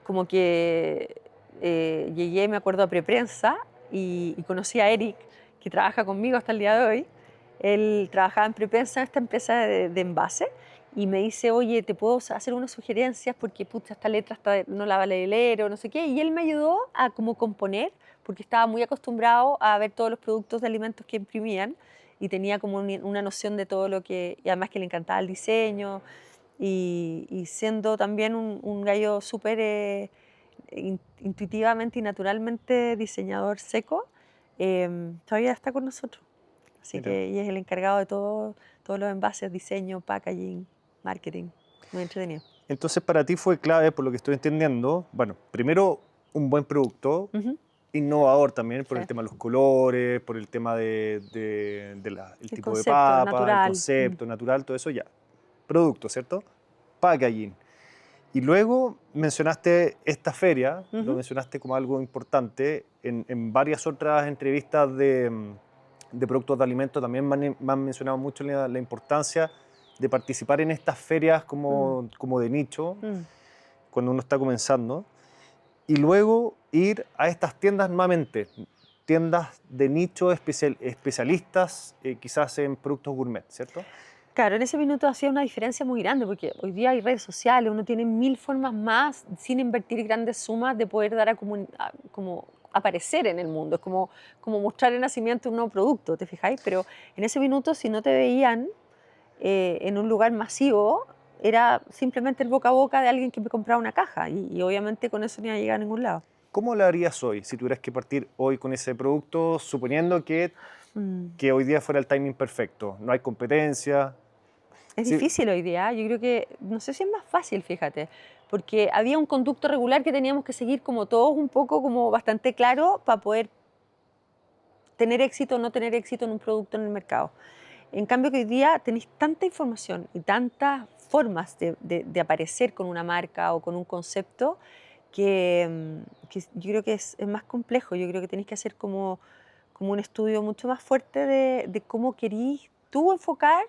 como que llegué, me acuerdo, a preprensa, y conocí a Eric, que trabaja conmigo hasta el día de hoy. Él trabajaba en preprensa en esta empresa de envase, y me dice, oye, ¿te puedo hacer unas sugerencias? Porque puta, esta letra no la vale leer o no sé qué. Y él me ayudó a como componer, porque estaba muy acostumbrado a ver todos los productos de alimentos que imprimían, y tenía como una noción de todo lo que, y además que le encantaba el diseño, y siendo también un gallo súper intuitivamente y naturalmente diseñador seco, todavía está con nosotros. Así Mira. que y es el encargado de todos los envases, diseño, packaging, marketing. Muy entretenido. Entonces, para ti fue clave, por lo que estoy entendiendo, bueno, primero, un buen producto, Ujú, innovador también por sí. el tema de los colores, por el tema el El tipo de concepto papa, el natural. concepto natural, todo eso ya. Producto, ¿cierto? Packaging. Y luego mencionaste esta feria, lo Ujú. mencionaste como algo importante. En varias otras entrevistas de productos de alimentos también me han mencionado mucho la importancia de participar en estas ferias Mm, como de nicho, mm. cuando uno está comenzando. Y luego ir a estas tiendas nuevamente, tiendas de nicho especialistas, quizás en productos gourmet, ¿cierto? Claro, en ese minuto hacía una diferencia muy grande, porque hoy día hay redes sociales, uno tiene 1000 formas más, sin invertir grandes sumas, de poder dar como aparecer en el mundo. Es como mostrar el nacimiento de un nuevo producto, ¿te fijáis? Pero en ese minuto, si no te veían en un lugar masivo, era simplemente el boca a boca de alguien que me compraba una caja, y obviamente con eso no iba a llegar a ningún lado. ¿Cómo lo harías hoy si tuvieras que partir hoy con ese producto, suponiendo Mm. que hoy día fuera el timing perfecto? No hay competencia. Es Sí, difícil hoy día, yo creo que, no sé si es más fácil, fíjate, porque había un conducto regular que teníamos que seguir como todos un poco como bastante claro para poder tener éxito o no tener éxito en un producto en el mercado. En cambio que hoy día tenéis tanta información y tantas formas de aparecer con una marca o con un concepto que yo creo que es más complejo. Yo creo que tenéis que hacer como un estudio mucho más fuerte de cómo querís tú enfocar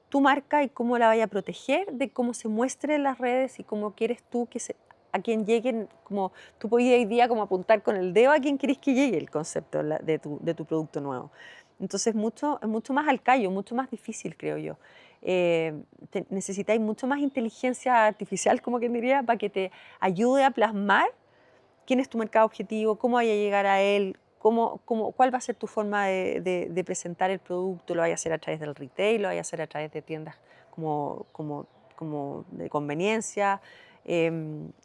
tu marca y cómo la vaya a proteger, de cómo se muestre en las redes y cómo quieres tú a quien lleguen, como tú podías hoy día como apuntar con el dedo a quien querés que llegue el concepto de tu producto nuevo. Entonces es mucho más al callo, mucho más difícil, creo yo. Necesitáis mucho más inteligencia artificial, como quien diría, para que te ayude a plasmar quién es tu mercado objetivo, cómo vaya a llegar a él, cuál va a ser tu forma de presentar el producto. Lo vaya a hacer a través del retail, lo vaya a hacer a través de tiendas como, como, como de conveniencia.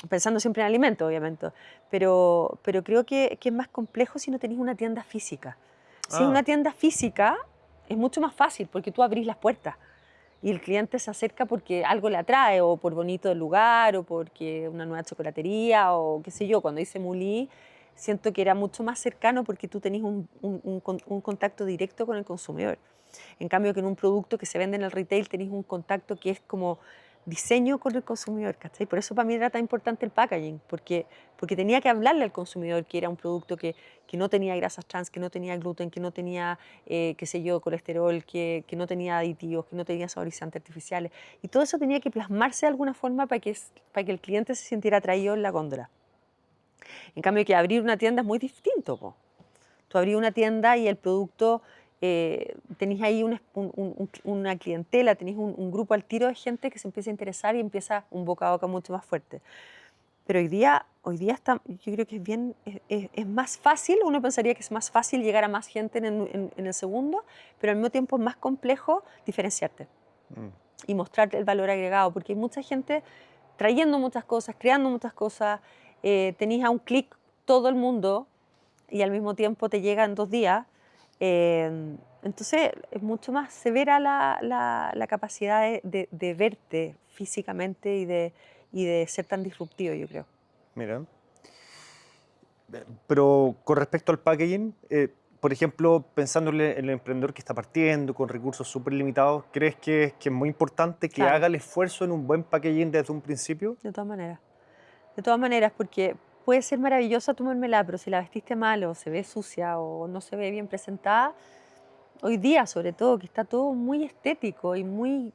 pensando siempre en alimentos, obviamente, pero creo que es más complejo si no tenés una tienda física. Si es Ah, una tienda física, es mucho más fácil porque tú abrís las puertas y el cliente se acerca porque algo le atrae, o por bonito el lugar, o porque una nueva chocolatería, o qué sé yo. Cuando hice Mulí, siento que era mucho más cercano porque tú tenés un contacto directo con el consumidor. En cambio, que en un producto que se vende en el retail tenés un contacto que es como diseño con el consumidor, ¿cachai? Por eso para mí era tan importante el packaging, porque tenía que hablarle al consumidor que era un producto que no tenía grasas trans, que no tenía gluten, que no tenía, qué sé yo, colesterol, que no tenía aditivos, que no tenía saborizantes artificiales. Y todo eso tenía que plasmarse de alguna forma para que el cliente se sintiera atraído en la góndola. En cambio, que abrir una tienda es muy distinto, po. Tú abrís una tienda y el producto, tenéis ahí una clientela, tenéis un grupo al tiro de gente que se empieza a interesar y empieza un boca a boca mucho más fuerte. Pero hoy día está, yo creo que es más fácil, uno pensaría que es más fácil llegar a más gente en el segundo, pero al mismo tiempo es más complejo diferenciarte mm. y mostrar el valor agregado, porque hay mucha gente trayendo muchas cosas, creando muchas cosas, tenéis a un clic todo el mundo y al mismo tiempo te llega en 2 días. Entonces es mucho más severa la capacidad de verte físicamente y de ser tan disruptivo, yo creo. Mira. Pero con respecto al packaging, por ejemplo, pensando en el emprendedor que está partiendo con recursos súper limitados, ¿crees que es muy importante que Claro, haga el esfuerzo en un buen packaging desde un principio? de todas maneras. De todas maneras, porque puede ser maravillosa tu mermelada, pero si la vestiste mal o se ve sucia o no se ve bien presentada, hoy día sobre todo, que está todo muy estético y muy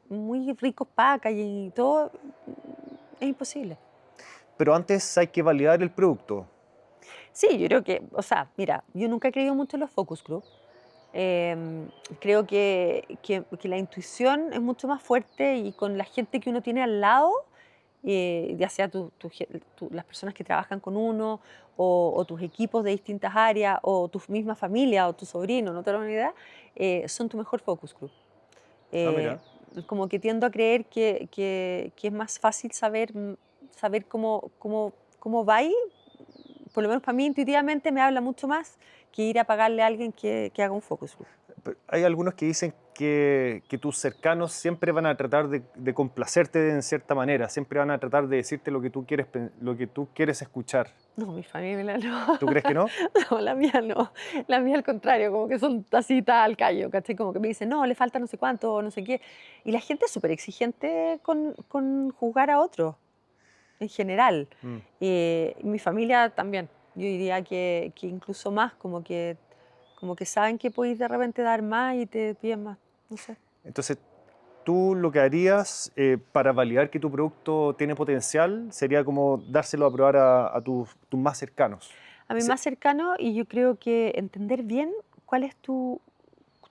rico packaging y todo, es imposible. Pero antes hay que validar el producto. Sí, yo creo que, o sea, mira, yo nunca he creído mucho en los focus group. Creo que la intuición es mucho más fuerte y con la gente que uno tiene al lado, ya sea las personas que trabajan con uno o tus equipos de distintas áreas o tu misma familia o tu sobrino, no te da una idea, son tu mejor focus group. Ah, Eh, mira. Como que tiendo a creer que es más fácil saber cómo va ahí, por lo menos para mí intuitivamente me habla mucho más que ir a pagarle a alguien que haga un focus group. Hay algunos que dicen que tus cercanos siempre van a tratar de complacerte en cierta manera, siempre van a tratar de decirte lo que tú quieres, lo que tú quieres escuchar. No, mi familia no. ¿Tú crees que no? No, la mía no. La mía al contrario, como que son tacitas al callo, ¿cachai? Como que me dicen, no, le falta no sé cuánto, no sé qué. Y la gente es súper exigente con juzgar a otros, en general. Mm. Y mi familia también. Yo diría que incluso más, como que saben que podéis de repente dar más y te piden más. No sé. Entonces, tú lo que harías para validar que tu producto tiene potencial sería como dárselo a probar a tus más cercanos. A mí Ese- más cercano, y yo creo que entender bien cuál es tu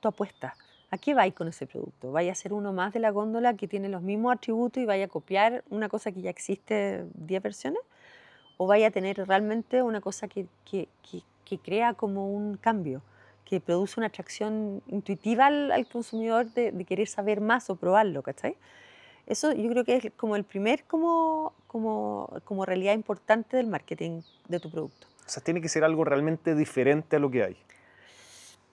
apuesta. ¿A qué vais con ese producto? ¿Vaya a ser uno más de la góndola que tiene los mismos atributos y vaya a copiar una cosa que ya existe 10 versiones? ¿O vaya a tener realmente una cosa que crea como un cambio, que produce una atracción intuitiva al consumidor de querer saber más o probarlo, ¿cachai? Eso yo creo que es como el primer como realidad importante del marketing de tu producto. o sea, tiene que ser algo realmente diferente a lo que hay.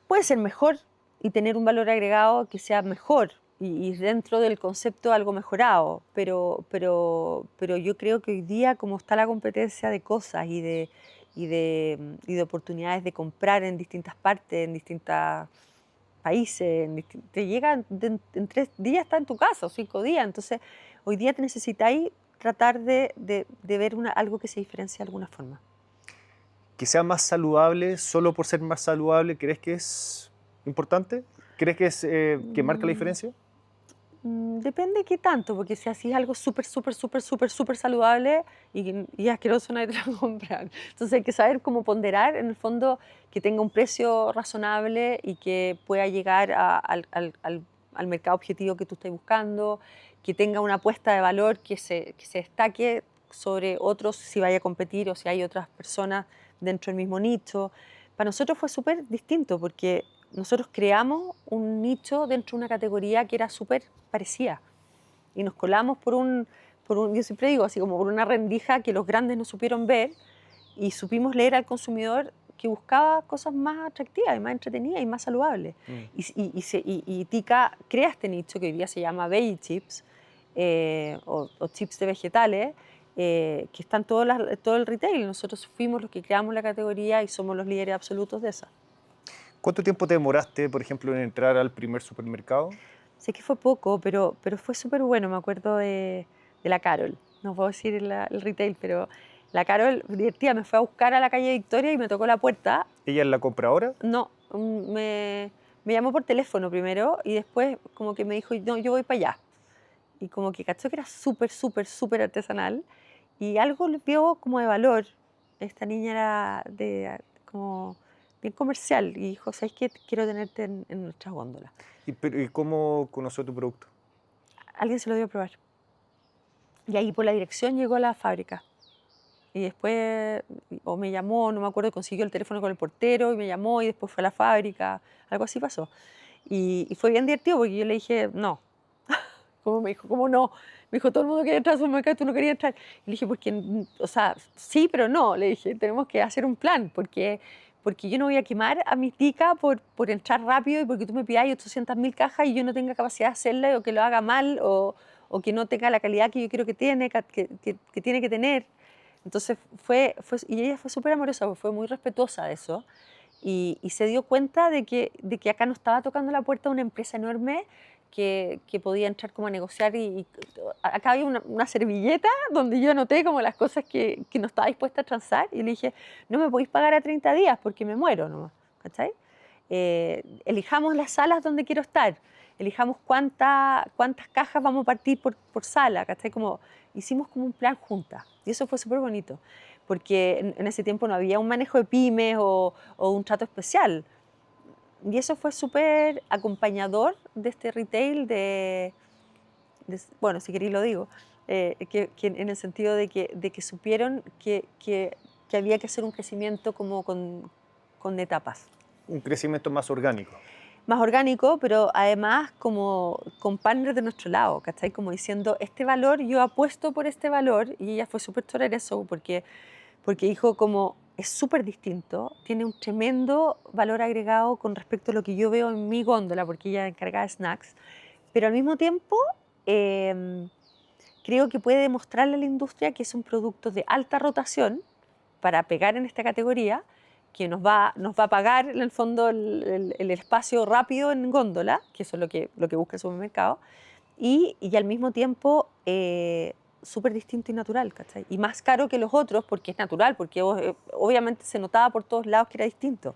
Puede ser mejor y tener un valor agregado que sea mejor y dentro del concepto algo mejorado, pero yo creo que hoy día como está la competencia de cosas y de oportunidades de comprar en distintas partes, en distintos países, te llega en 3 días, está en tu casa o 5 días, entonces hoy día te necesitáis tratar de ver algo que se diferencie de alguna forma. Que sea más saludable solo por ser más saludable, ¿crees que es importante? ¿Crees que es que marca la Mm, diferencia? Depende de qué tanto, porque si así es algo súper, súper, súper, súper, súper saludable y asqueroso, nadie te lo va a comprar. Entonces hay que saber cómo ponderar, en el fondo, que tenga un precio razonable y que pueda llegar al mercado objetivo que tú estés buscando, que tenga una apuesta de valor que se destaque sobre otros si vaya a competir o si hay otras personas dentro del mismo nicho. Para nosotros fue súper distinto porque nosotros creamos un nicho dentro de una categoría que era súper parecida y nos colamos yo siempre digo, así como por una rendija que los grandes no supieron ver y supimos leer al consumidor que buscaba cosas más atractivas y más entretenidas y más saludables. Y Tika crea este nicho que hoy día se llama Veggie Chips o chips de vegetales, que están todo el retail. Nosotros fuimos los que creamos la categoría y somos los líderes absolutos de esa. ¿Cuánto tiempo te demoraste, por ejemplo, en entrar al primer supermercado? Sé que fue poco, pero fue súper bueno. Me acuerdo de la Carol. No puedo decir el retail, pero la Carol, divertida, me fue a buscar a la calle Victoria y me tocó la puerta. ¿Ella es la compradora? No, me llamó por teléfono primero y después como que me dijo, no, yo voy para allá. Y como que cachó que era súper, súper, súper artesanal y algo le vio como de valor. Esta niña era como bien comercial y dijo, ¿sabes qué? Quiero tenerte en nuestras góndolas. ¿Y cómo conoció tu producto? Alguien se lo dio a probar. Y ahí por la dirección llegó a la fábrica. Y después, o me llamó, no me acuerdo, consiguió el teléfono con el portero y me llamó y después fue a la fábrica. Algo así pasó. Y fue bien divertido porque yo le dije, no. ¿Cómo me dijo? ¿Cómo no? Me dijo, todo el mundo quería entrar al supermercado, tú no querías entrar. Y le dije, porque, o sea, sí, pero no. Le dije, tenemos que hacer un plan porque yo no voy a quemar a mi tica por entrar rápido y porque tú me pidáis 800.000 cajas y yo no tenga capacidad de hacerla o que lo haga mal o que no tenga la calidad que yo quiero que tiene que tener. Entonces y ella fue súper amorosa, fue muy respetuosa de eso y se dio cuenta de que acá no estaba tocando la puerta de una empresa enorme que podía entrar como a negociar y acá había una servilleta donde yo anoté como las cosas que no estaba dispuesta a transar y le dije, no me podéis pagar a 30 días porque me muero nomás, ¿cachai? Elijamos las salas donde quiero estar, elijamos cuántas cajas vamos a partir por sala, ¿cachai? Como, hicimos como un plan juntas y eso fue súper bonito, porque en ese tiempo no había un manejo de pymes o un trato especial. Y eso fue súper acompañador de este retail, bueno, si queréis lo digo, que en el sentido de que supieron que había que hacer un crecimiento como con etapas. Un crecimiento más orgánico. Más orgánico, pero además como con partners de nuestro lado, ¿cachai? Como diciendo, este valor, yo apuesto por este valor, y ella fue súper chora en eso, porque dijo como, es súper distinto, tiene un tremendo valor agregado con respecto a lo que yo veo en mi góndola, porque ella es encargada de snacks, pero al mismo tiempo creo que puede demostrarle a la industria que es un producto de alta rotación para pegar en esta categoría, que nos va a pagar en el fondo el espacio rápido en góndola, que eso es lo que busca el supermercado, y al mismo tiempo súper distinto y natural, ¿cachai? Y más caro que los otros porque es natural, porque obviamente se notaba por todos lados que era distinto.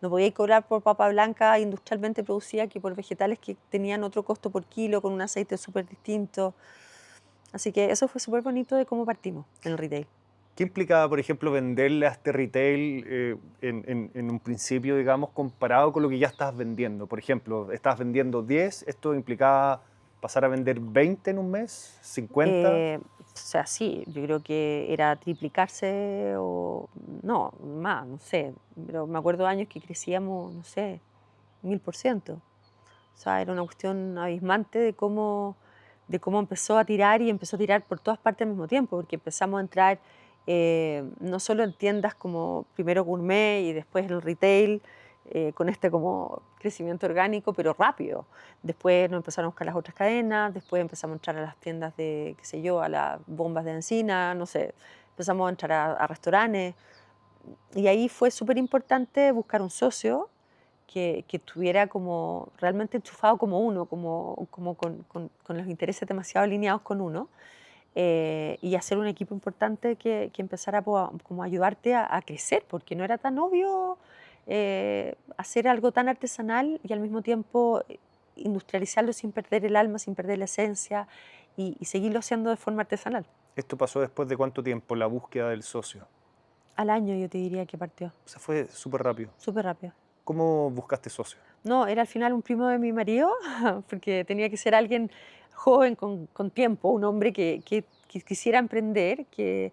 No podía cobrar por papa blanca industrialmente producida que por vegetales que tenían otro costo por kilo, con un aceite súper distinto. Así que eso fue súper bonito de cómo partimos en el retail. ¿Qué implicaba, por ejemplo, venderle a este retail en un principio, digamos, comparado con lo que ya estabas vendiendo? Por ejemplo, estabas vendiendo 10, ¿esto implicaba pasar a vender 20 en un mes? ¿50? O sea, sí, yo creo que era triplicarse o no, más, no sé. Pero me acuerdo de años que crecíamos, no sé, 1000%. O sea, era una cuestión abismante de cómo empezó a tirar y empezó a tirar por todas partes al mismo tiempo, porque empezamos a entrar no solo en tiendas como primero gourmet y después en el retail, con este como crecimiento orgánico, pero rápido. Después nos empezaron a buscar las otras cadenas, después empezamos a entrar a las tiendas de, qué sé yo, a las bombas de encina, no sé, empezamos a entrar a restaurantes. Y ahí fue súper importante buscar un socio que estuviera como realmente enchufado como uno, como con los intereses demasiado alineados con uno, y hacer un equipo importante que empezara como a ayudarte a crecer, porque no era tan obvio hacer algo tan artesanal y al mismo tiempo industrializarlo sin perder el alma, sin perder la esencia y seguirlo haciendo de forma artesanal. ¿Esto pasó después de cuánto tiempo, la búsqueda del socio? Al año yo te diría que partió, O sea, fue súper rápido. súper rápido. ¿Cómo buscaste socio? No, era al final un primo de mi marido, porque tenía que ser alguien joven, con tiempo, un hombre que quisiera emprender, que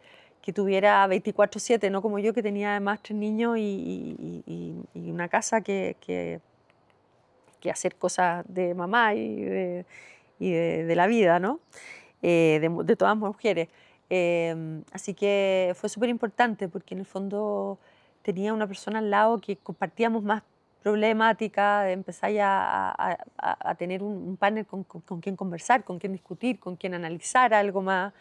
tuviera 24/7, no como yo, que tenía además 3 niños y una casa que hacer cosas de mamá y de la vida, ¿no? de todas mujeres. Así que fue súper importante porque en el fondo tenía una persona al lado que compartíamos más problemática, empezáis a tener un panel con quien conversar, con quien discutir, con quien analizar algo más.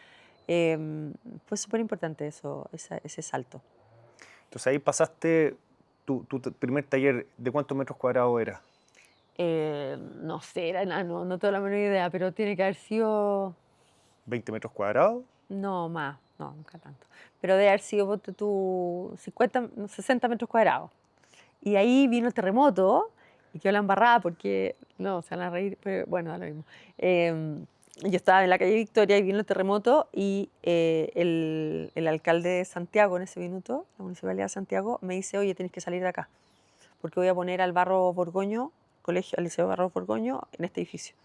Fue súper importante eso, ese salto. Entonces ahí pasaste tu primer taller, ¿de cuántos metros cuadrados era? No sé, era enano, no tengo la menor idea, pero tiene que haber sido, ¿20 metros cuadrados? no más, no, nunca tanto. Pero debe haber sido, ponte tú, 50, no, 60 metros cuadrados. Y ahí vino el terremoto y quedó la embarrada porque, no, se van a reír, pero bueno, da lo mismo. Yo estaba en la calle Victoria y vino el terremoto y el alcalde de Santiago en ese minuto, la Municipalidad de Santiago, me dice, oye, tienes que salir de acá porque voy a poner al Barro Borgoño, al Liceo Barro Borgoño, en este edificio.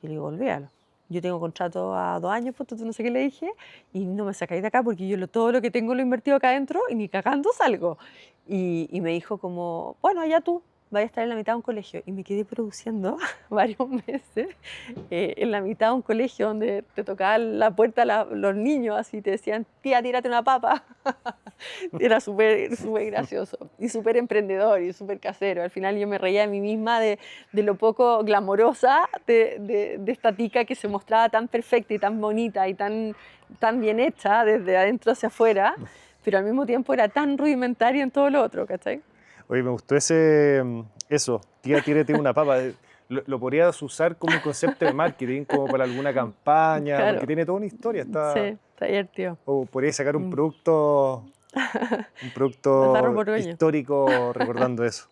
Y le digo, olvídalo. Yo tengo contrato a 2 años, pues tú no sé qué le dije, y no me sacáis de acá porque yo todo lo que tengo lo he invertido acá adentro y ni cagando salgo. Y me dijo como, bueno, allá tú, vaya a estar en la mitad de un colegio. Y me quedé produciendo varios meses en la mitad de un colegio donde te tocaban la puerta los niños, así te decían, tía, tírate una papa. Era súper gracioso y súper emprendedor y súper casero. Al final yo me reía de mí misma de lo poco glamorosa de esta tica que se mostraba tan perfecta y tan bonita y tan bien hecha desde adentro hacia afuera, pero al mismo tiempo era tan rudimentaria en todo lo otro, ¿cachai? Oye, me gustó eso, tía, tírate una papa. Lo podrías usar como un concepto de marketing, como para alguna campaña, porque Claro, tiene toda una historia. sí, está divertido. O podrías sacar un Mm. producto, un El barro producto borgoño, histórico recordando eso.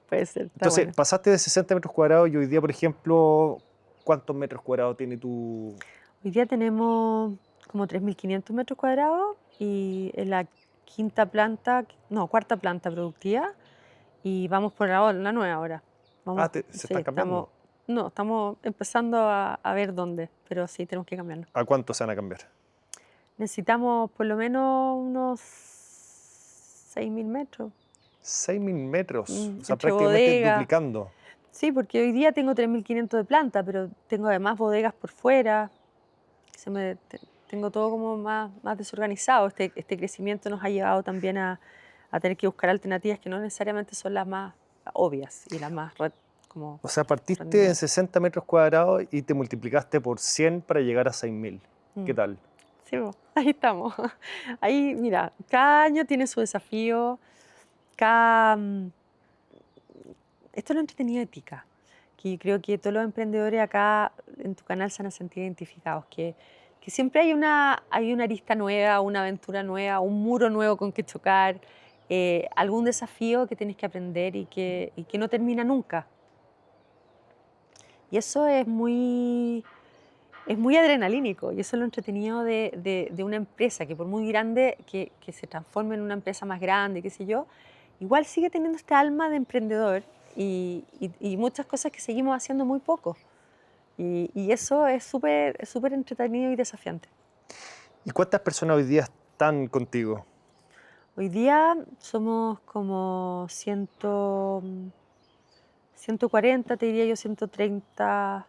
puede ser, está Entonces, bueno. pasaste de 60 metros cuadrados y hoy día, por ejemplo, ¿cuántos metros cuadrados tiene tu...? Hoy día tenemos como 3.500 metros cuadrados y en la quinta planta, no, cuarta planta productiva y vamos por la nueva ahora. Vamos, Se sí, están cambiando. estamos empezando a ver dónde, pero sí, tenemos que cambiarnos. ¿A cuánto se van a cambiar? Necesitamos por lo menos unos 6.000 metros 6.000 metros, o sea, entre prácticamente bodegas. duplicando. Sí, porque hoy día tengo 3.500 de planta, pero tengo además bodegas por fuera. Tengo todo como más desorganizado. Este crecimiento nos ha llevado también a tener que buscar alternativas que no necesariamente son las más obvias y las más como O sea, partiste en rendidoras. 60 metros cuadrados y te multiplicaste por 100 para llegar a 6.000. ¿Qué Mm. tal? Sí, ahí estamos. Ahí, mira, cada año tiene su desafío. Cada, mm, Esto es lo entretenido de Tica, que yo creo que todos los emprendedores acá en tu canal se van a sentir identificados, que siempre hay una arista nueva, una aventura nueva, un muro nuevo con que chocar, algún desafío que tienes que aprender y que no termina nunca. Y eso es muy adrenalínico y eso es lo entretenido de una empresa que por muy grande que se transforme en una empresa más grande, qué sé yo, igual sigue teniendo esta alma de emprendedor y muchas cosas que seguimos haciendo muy poco. Y eso es súper entretenido y desafiante. ¿Y cuántas personas hoy día están contigo? Hoy día somos como 140, te diría yo, 130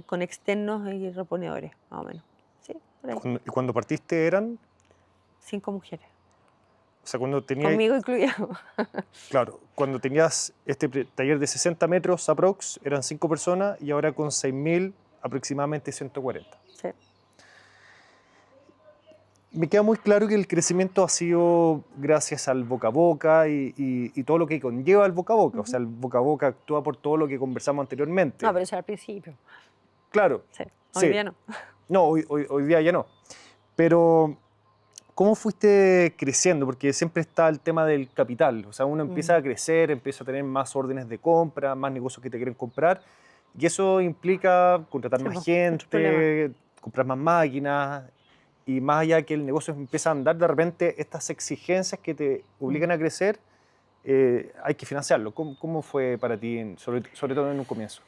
con externos y reponedores, más o menos. Sí, por ahí. ¿Y cuando partiste eran? 5 mujeres. O sea, cuando tenías, Conmigo incluido. claro, cuando tenías este taller de 60 metros aprox, eran 5 personas y ahora con 6.000 aproximadamente 140. Sí. Me queda muy claro que el crecimiento ha sido gracias al boca a boca y todo lo que conlleva el boca a boca. O sea, el boca a boca actúa por todo lo que conversamos anteriormente. No, pero eso era al principio. Claro, Sí. Hoy sí. día no. No, hoy día ya no. Pero, ¿cómo fuiste creciendo? Porque siempre está el tema del capital. O sea, uno empieza Mm, a crecer, empieza a tener más órdenes de compra, más negocios que te quieren comprar. Y eso implica contratar sí, más pues, muchos problemas. gente, comprar más máquinas. Y más allá que el negocio empieza a andar, de repente estas exigencias que te Mm. obligan a crecer, hay que financiarlo. ¿Cómo fue para ti, sobre todo en un comienzo?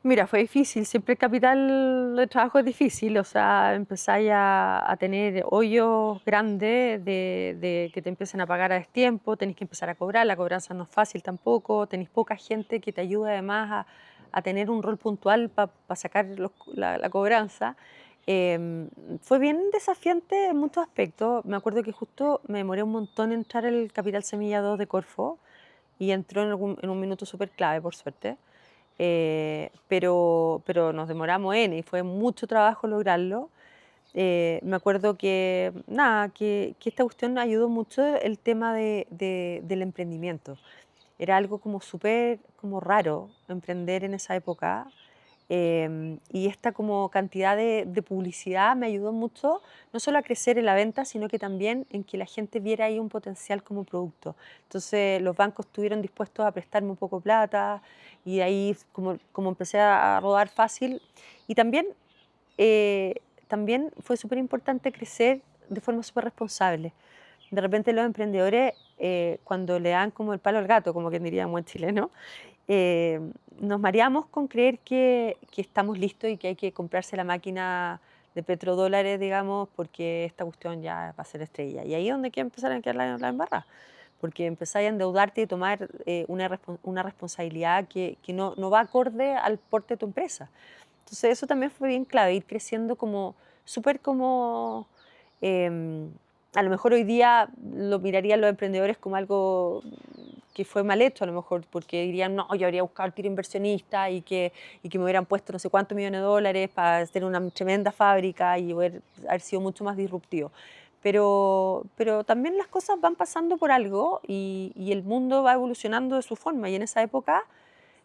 Mira, fue difícil. Siempre el capital de trabajo es difícil. O sea, empezáis a tener hoyos grandes de que te empiecen a pagar a destiempo, tenéis que empezar a cobrar. La cobranza no es fácil tampoco. Tenéis poca gente que te ayude además a tener un rol puntual para sacar la cobranza. Fue bien desafiante en muchos aspectos. Me acuerdo que justo me demoré un montón en entrar al Capital Semilla 2 de Corfo y entró en un minuto súper clave, por suerte. Pero nos demoramos y fue mucho trabajo lograrlo. Me acuerdo que, nada, que esta cuestión ayudó mucho el tema del emprendimiento. Era algo como súper como raro emprender en esa época. Y esta como cantidad de publicidad me ayudó mucho, no solo a crecer en la venta, sino que también en que la gente viera ahí un potencial como producto. Entonces los bancos estuvieron dispuestos a prestarme un poco de plata y ahí como empecé a rodar fácil. Y eh, también fue súper importante crecer de forma súper responsable. De repente los emprendedores, cuando le dan como el palo al gato, como quien diría en buen chileno, eh, nos mareamos con creer que estamos listos y que hay que comprarse la máquina de petrodólares, digamos, porque esta cuestión ya va a ser estrella. Y ahí es donde hay que empezar a quedar la embarrada, porque empezáis a endeudarte y tomar una responsabilidad que no va acorde al porte de tu empresa. Entonces eso también fue bien clave, ir creciendo como súper como... em, a lo mejor hoy día lo mirarían los emprendedores como algo que fue mal hecho, a lo mejor, porque dirían, no, yo habría buscado el tiro inversionista y que me hubieran puesto no sé cuántos millones de dólares para tener una tremenda fábrica y haber sido mucho más disruptivo. Pero también las cosas van pasando por algo y el mundo va evolucionando de su forma. Y en esa época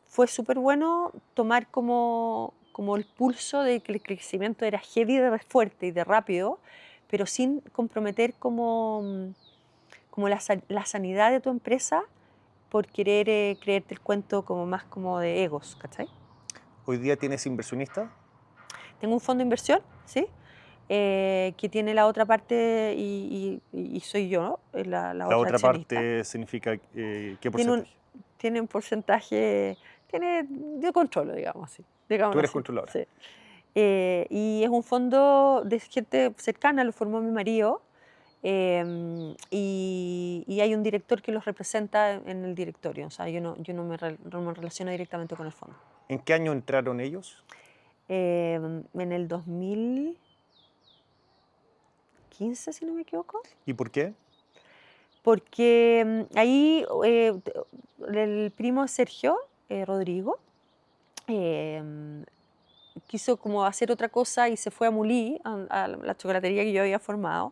fue súper bueno tomar como el pulso de que el crecimiento era heavy, de fuerte y de rápido, pero sin comprometer como la sanidad de tu empresa por querer creerte el cuento como más como de egos, ¿cachai? ¿Hoy día tienes inversionista? Tengo un fondo de inversión, ¿sí? Que tiene la otra parte y soy yo, ¿no? La La otra otra accionista. parte significa ¿qué Tiene un, porcentaje? tiene un porcentaje, yo controlo, digamos así, Tú digámoslo eres así, controladora. sí. Y es un fondo de gente cercana, lo formó mi marido, y hay un director que los representa en el directorio, o sea, no me relaciono directamente con el fondo. ¿En qué año entraron ellos? En el 2015, si no me equivoco, ¿Y por qué? porque ahí el primo de Sergio, Rodrigo, em, quiso como hacer otra cosa y se fue a Mulí, a la chocolatería que yo había formado,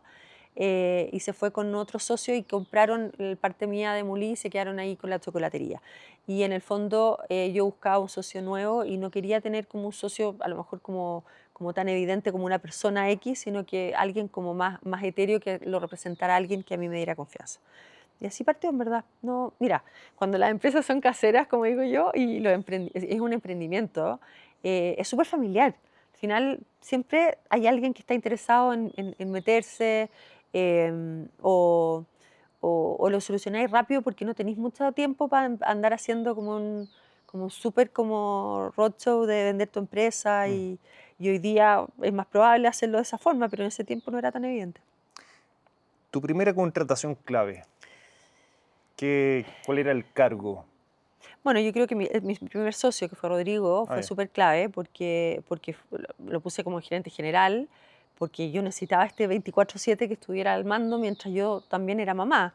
y se fue con otro socio y compraron parte mía de Mulí y se quedaron ahí con la chocolatería. Y en el fondo yo buscaba un socio nuevo y no quería tener como un socio a lo mejor como tan evidente como una persona X, sino que alguien como más etéreo que lo representara a alguien que a mí me diera confianza. Y así partió, en verdad. No, mira, cuando las empresas son caseras, como digo yo, y es un emprendimiento, es súper familiar. Al final, siempre hay alguien que está interesado en meterse o, o lo solucionáis rápido porque no tenéis mucho tiempo para andar haciendo como un súper como roadshow de vender tu empresa Mm. y hoy día es más probable hacerlo de esa forma, pero en ese tiempo no era tan evidente. Tu primera contratación clave, ¿cuál era el cargo? Bueno, yo creo que mi primer socio, que fue Rodrigo, Ah, fue ya. súper clave porque lo puse como gerente general, porque yo necesitaba este 24/7 que estuviera al mando mientras yo también era mamá.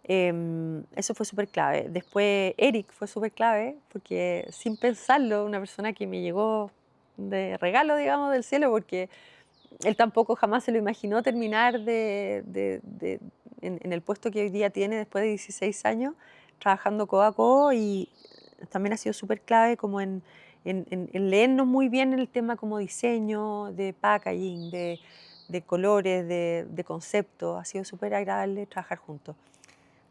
Eso fue súper clave. Después Eric fue súper clave porque sin pensarlo, una persona que me llegó de regalo, digamos, del cielo, porque él tampoco jamás se lo imaginó terminar en el puesto que hoy día tiene después de 16 años, trabajando codo a codo y también ha sido súper clave como en leernos muy bien el tema como diseño, de packaging, de colores, de conceptos. Ha sido súper agradable trabajar juntos.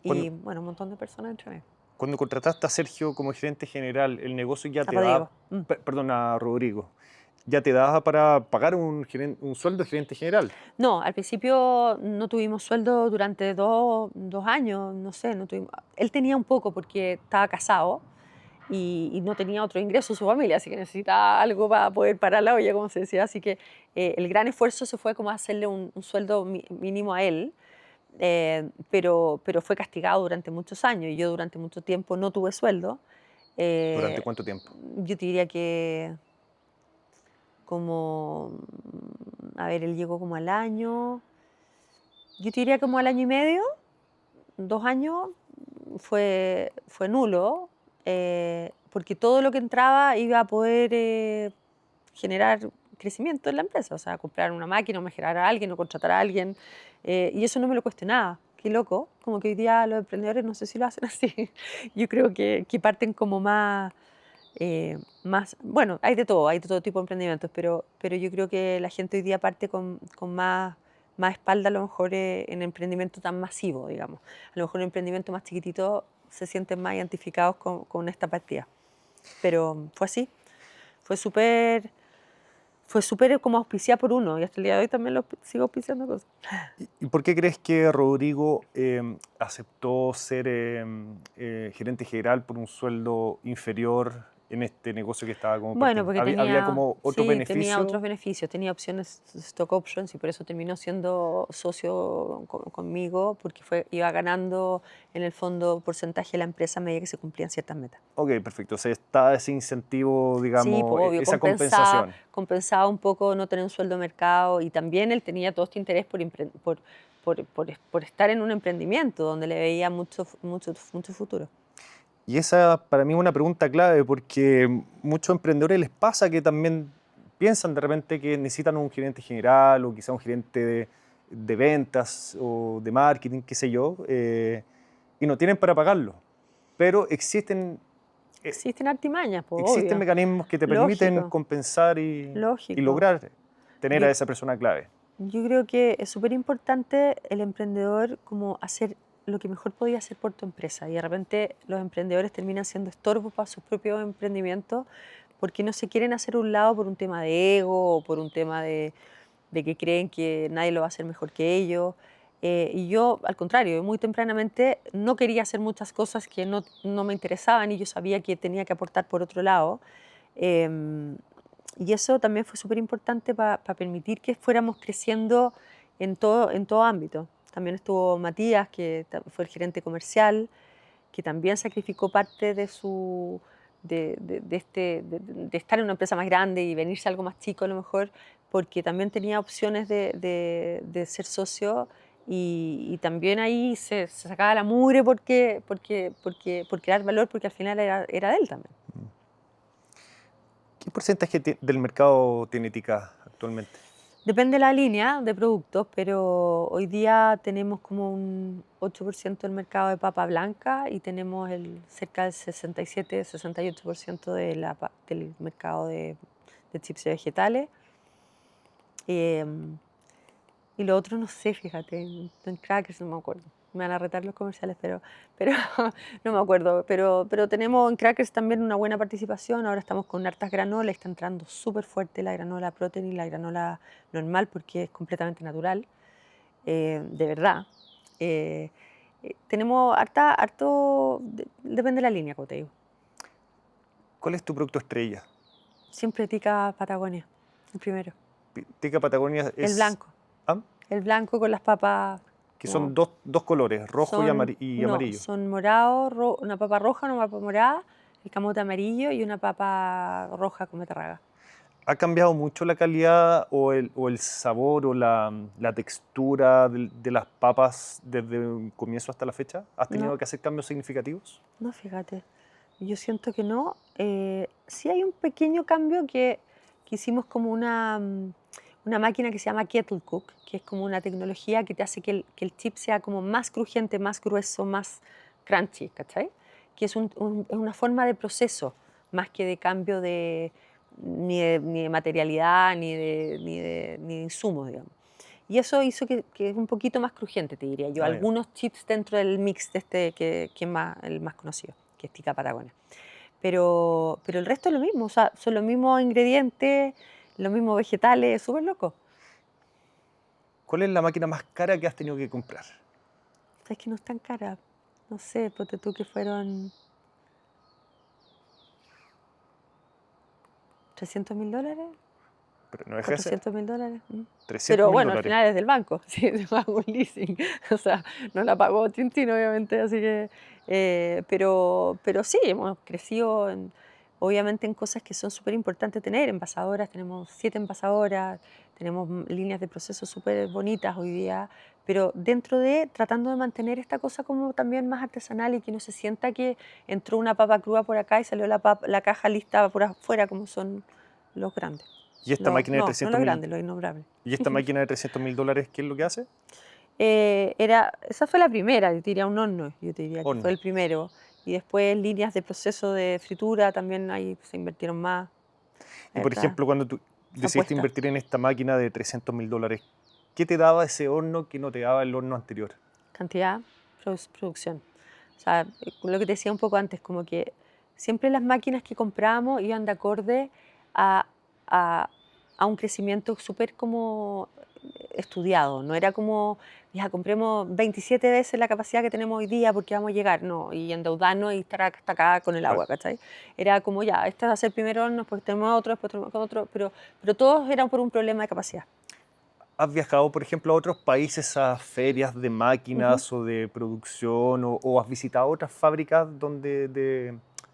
Y Cuando, bueno, un montón de personas entre medio. cuando contrataste a Sergio como gerente general, el negocio ya A te daba, Rodrigo. Mm. perdón, a Rodrigo, ya te daba para pagar un sueldo de gerente general. No, al principio no tuvimos sueldo durante dos años, no sé, no tuvimos. Él tenía un poco porque estaba casado y no tenía otro ingreso en su familia, así que necesitaba algo para poder parar la olla, como se decía. Así que el gran esfuerzo se fue como a hacerle un sueldo mínimo a él, pero fue castigado durante muchos años y yo durante mucho tiempo no tuve sueldo. ¿Durante Eh, cuánto tiempo? yo te diría que como, a ver, él llegó como al año, yo te diría como al año y medio, 2 años, fue nulo, porque todo lo que entraba iba a poder generar crecimiento en la empresa, o sea, comprar una máquina, o mejorar a alguien, o contratar a alguien, y eso no me lo cuestionaba. Qué loco, como que hoy día los emprendedores no sé si lo hacen así. Yo creo que parten como más, bueno, hay de todo tipo de emprendimientos, pero yo creo que la gente hoy día parte con más espalda a lo mejor en emprendimiento tan masivo, digamos. A lo mejor en emprendimiento más chiquitito se sienten más identificados con esta partida. Pero fue así, fue súper fue súper como auspiciada por uno y hasta el día de hoy también sigo auspiciando cosas. ¿Y por qué crees que Rodrigo aceptó ser gerente general por un sueldo inferior en este negocio que estaba como Bueno, partiendo? porque ¿Había como otros sí, tenía beneficios? otros beneficios, tenía opciones, stock options, y por eso terminó siendo socio conmigo, porque iba ganando en el fondo porcentaje de la empresa a medida que se cumplían ciertas metas. Ok, perfecto. O sea, está ese incentivo, Sí, pues digamos, obvio, esa compensaba, compensación. compensaba un poco no tener un sueldo de mercado, y también él tenía todo este interés por estar en un emprendimiento donde le veía mucho futuro. Y esa para mí es una pregunta clave porque muchos emprendedores les pasa que también piensan de repente que necesitan un gerente general o quizá un gerente de ventas o de marketing, qué sé yo, y no tienen para pagarlo. Pero eh, Existen artimañas, pues existen obvio, mecanismos que te permiten lógico, compensar y lógico. lograr tener Yo, a esa persona clave. Yo creo que es súper importante el emprendedor como hacer lo que mejor podía hacer por tu empresa, y de repente los emprendedores terminan siendo estorbos para sus propios emprendimientos porque no se quieren hacer a un lado por un tema de ego o por un tema de que creen que nadie lo va a hacer mejor que ellos. Y yo, al contrario, muy tempranamente no quería hacer muchas cosas que no me interesaban, y yo sabía que tenía que aportar por otro lado. Em, y eso también fue súper importante para permitir que fuéramos creciendo en todo ámbito. También estuvo Matías, que fue el gerente comercial, que también sacrificó parte de estar en una empresa más grande y venirse a algo más chico a lo mejor, porque también tenía opciones de ser socio, y también ahí se sacaba la mugre porque dar valor, porque al final era de él también. ¿Qué porcentaje del mercado tiene Tica actualmente? Depende de la línea de productos, pero hoy día tenemos como un 8% del mercado de papa blanca, y tenemos cerca del 67-68% del mercado de chips de vegetales. Em, y lo otro no sé, fíjate, en crackers no me acuerdo. Me van a retar los comerciales, pero no me acuerdo. Pero tenemos en crackers también una buena participación. Ahora estamos con hartas granolas, está entrando súper fuerte la granola protein y la granola normal, porque es completamente natural, de verdad. Eh, Tenemos depende de la línea, como te digo. ¿Cuál es tu producto estrella? Siempre tica Patagonia, el primero. Tica Patagonia El es... blanco. ¿Ah? El blanco con las papas Que son como dos colores, rojo son, y no, amarillo. son morado, una papa roja, una papa morada, el camote amarillo y una papa roja con beterraga. ¿Ha cambiado mucho la calidad o el sabor o la textura de las papas desde un comienzo hasta la fecha? ¿Has No, tenido que hacer cambios significativos? no, fíjate. Yo siento que no. Sí hay un pequeño cambio que hicimos como una máquina que se llama Kettle Cook, que es como una tecnología que te hace que el chip sea como más crujiente, más grueso, más crunchy, ¿cachai? Que es una forma de proceso, más que de cambio ni de materialidad, ni de insumos, digamos. Y eso hizo que es un poquito más crujiente, te diría yo. Ah, ya. Algunos chips dentro del mix de que es el más conocido, que es Tica Patagonia. Pero el resto es lo mismo, o sea, son los mismos ingredientes, los mismos vegetales, súper loco. ¿Cuál es la máquina más cara que has tenido que comprar? Es que no es tan cara. No sé, ponte tú que fueron $300.000. Pero no deja de ser $400.000. 300 Pero mil bueno, al dólares. final es del banco, sí, se pagó un leasing, o sea, no la pagó Tintín, obviamente, así que, pero sí, hemos crecido, obviamente, en cosas que son súper importantes tener, envasadoras, tenemos 7 envasadoras, tenemos líneas de proceso súper bonitas hoy día, pero dentro de, tratando de mantener esta cosa como también más artesanal y que no se sienta que entró una papa cruda por acá y salió la caja lista por afuera, como son los grandes. ¿Y esta máquina de No 300 los mil, grandes, los innombrables. y esta máquina de 300 mil dólares, qué es lo que hace? Esa fue la primera, yo te diría un horno, yo te diría que fue Horno. el primero. Y después líneas de proceso de fritura, también ahí se invirtieron más. Y Hay por otra ejemplo, cuando tú decidiste apuesta. invertir en esta máquina de 300 mil dólares, ¿qué te daba ese horno que no te daba el horno anterior? Cantidad, producción. O sea, lo que te decía un poco antes, como que siempre las máquinas que comprábamos iban de acorde a, a, a un crecimiento súper como estudiado. No era como, ya compremos 27 veces la capacidad que tenemos hoy día porque vamos a llegar, no, y endeudarnos y estar hasta acá con el Claro. agua, ¿cachai? Era como ya, este va a ser el primer horno, después tenemos otro, después tenemos otro, pero todos eran por un problema de capacidad. ¿Has viajado, por ejemplo, a otros países a ferias de Ujú. máquinas o de producción o has visitado otras fábricas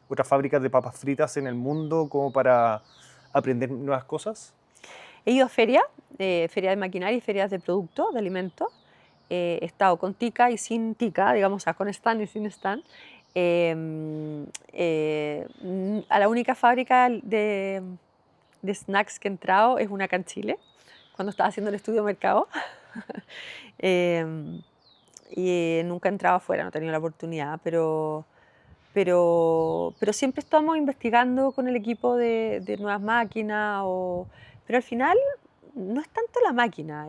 otras fábricas de papas fritas en el mundo como para aprender nuevas cosas? He ido a ferias, ferias de maquinaria y ferias de productos, de alimentos. He estado con tica y sin tica, digamos, o sea, con stand y sin stand. A la única fábrica de snacks que he entrado es una acá en Chile, cuando estaba haciendo el estudio de mercado. Em, y nunca he entrado afuera, no he tenido la oportunidad, pero siempre estamos investigando con el equipo de nuevas máquinas, pero al final no es tanto la máquina,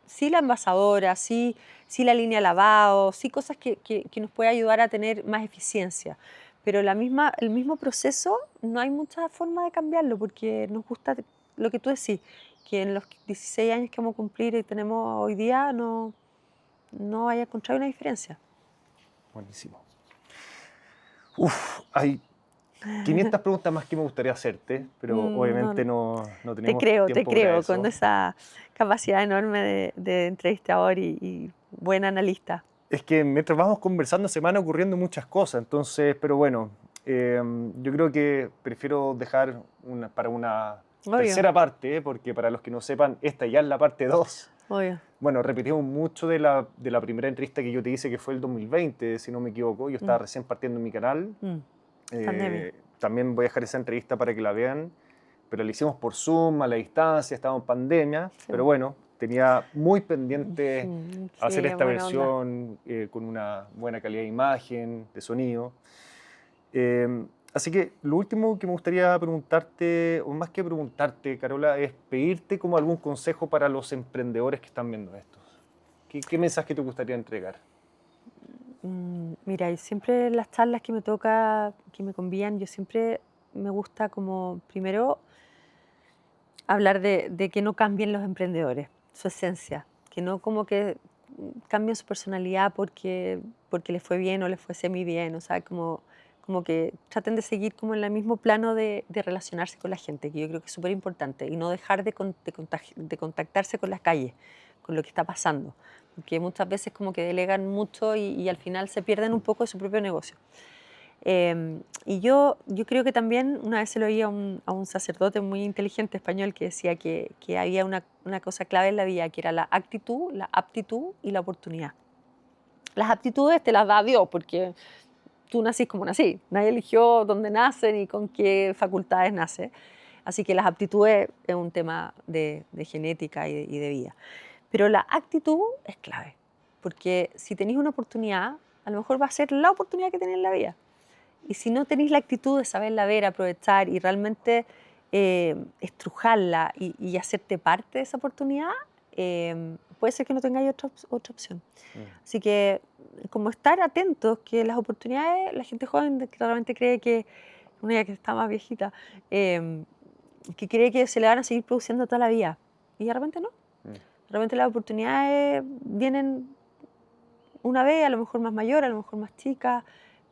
sí la envasadora, sí la línea de lavado, sí cosas que nos puede ayudar a tener más eficiencia. Pero el mismo proceso no hay mucha forma de cambiarlo porque nos gusta lo que tú decís, que en los 16 años que vamos a cumplir y tenemos hoy día no haya encontrado una diferencia. Buenísimo. Uf, hay 500 preguntas más que me gustaría hacerte, pero obviamente No, no tenemos te tiempo para creo, con eso. esa capacidad enorme de entrevistador y buen analista. Es que mientras vamos conversando se me van ocurriendo muchas cosas, entonces, pero bueno, yo creo que prefiero dejar para una Obvio, tercera parte, porque para los que no sepan, esta ya es la parte 2. obvio. Bueno, repetimos mucho de la primera entrevista que yo te hice, que fue el 2020, si no me equivoco. Yo Mm, estaba recién partiendo en mi canal. mm. Pandemia. También voy a dejar esa entrevista para que la vean, pero la hicimos por Zoom, a la distancia, estábamos en pandemia, Sí, pero bueno, tenía muy pendiente hacer sí, esta buena onda. versión con una buena calidad de imagen, de sonido. Así que lo último que me gustaría preguntarte, o más que preguntarte, Carola, es pedirte como algún consejo para los emprendedores que están viendo esto. ¿Qué mensaje te gustaría entregar? Mira, y siempre las charlas que me toca, que me convían, yo siempre me gusta como primero hablar de que no cambien los emprendedores, su esencia, que no como que cambien su personalidad porque les fue bien o les fue semi bien, o sea, como que traten de seguir como en el mismo plano de relacionarse con la gente, que yo creo que es súper importante, y no dejar de contactarse con las calles, con lo que está pasando, porque muchas veces como que delegan mucho y al final se pierden un poco de su propio negocio. Y yo creo que también una vez se lo oí a un sacerdote muy inteligente español que decía que había una cosa clave en la vida, que era la actitud, la aptitud y la oportunidad. Las aptitudes te las da Dios, porque tú nacís como nací. Nadie eligió dónde nace ni con qué facultades nace. Así que las aptitudes es un tema de genética y de vida. Pero la actitud es clave, porque si tenéis una oportunidad, a lo mejor va a ser la oportunidad que tenéis en la vida. Y si no tenéis la actitud de saberla ver, aprovechar y realmente estrujarla y hacerte parte de esa oportunidad, puede ser que no tengáis otra opción. Mm. Así que como estar atentos, que las oportunidades, la gente joven claramente cree que, una ya que está más viejita, que cree que se le van a seguir produciendo toda la vida. Y de repente no. Mm. De repente las oportunidades vienen una vez, a lo mejor más mayor, a lo mejor más chica,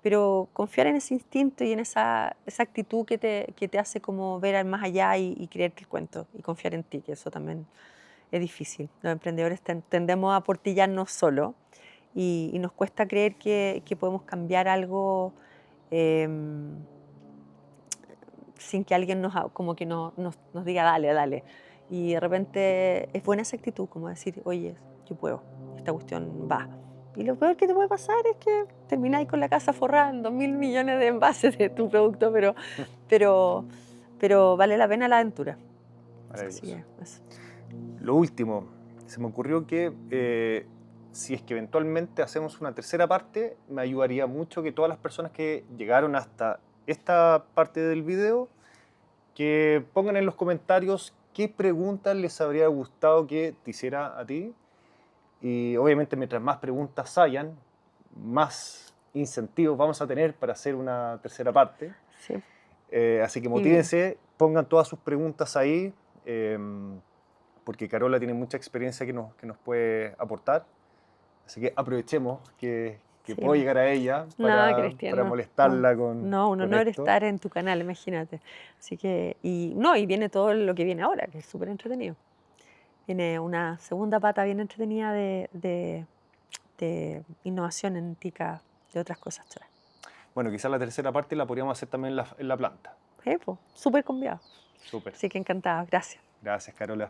pero confiar en ese instinto y en esa actitud que te hace como ver al más allá y creerte el cuento y confiar en ti, que eso también es difícil. Los emprendedores tendemos a portillarnos solo y nos cuesta creer que podemos cambiar algo sin que alguien como que nos diga dale, dale. Y de repente es buena esa actitud, como decir, oye, yo puedo, esta cuestión va. Y lo peor que te puede pasar es que termináis con la casa forrada en 2.000 millones de envases de tu producto, pero, pero vale la pena la aventura. Así Maravilloso. que eso. Lo último, se me ocurrió que si es que eventualmente hacemos una tercera parte, me ayudaría mucho que todas las personas que llegaron hasta esta parte del video, que pongan en los comentarios qué preguntas les habría gustado que te hiciera a ti. Y obviamente mientras más preguntas hayan, más incentivos vamos a tener para hacer una tercera parte. Sí. Así que motívense, pongan todas sus preguntas ahí, porque Carola tiene mucha experiencia que nos puede aportar. Así que aprovechemos que Sí. puedo llegar a ella No, Cristian, para no, molestarla no. con No, un honor esto. estar en tu canal, imagínate. Así que, y viene todo lo que viene ahora, que es súper entretenido. Viene una segunda pata bien entretenida de innovación en TICA, de otras cosas chulas. Bueno, quizás la tercera parte la podríamos hacer también en la planta. Súper conviado. Súper. Así que encantada, gracias. Gracias, Carola.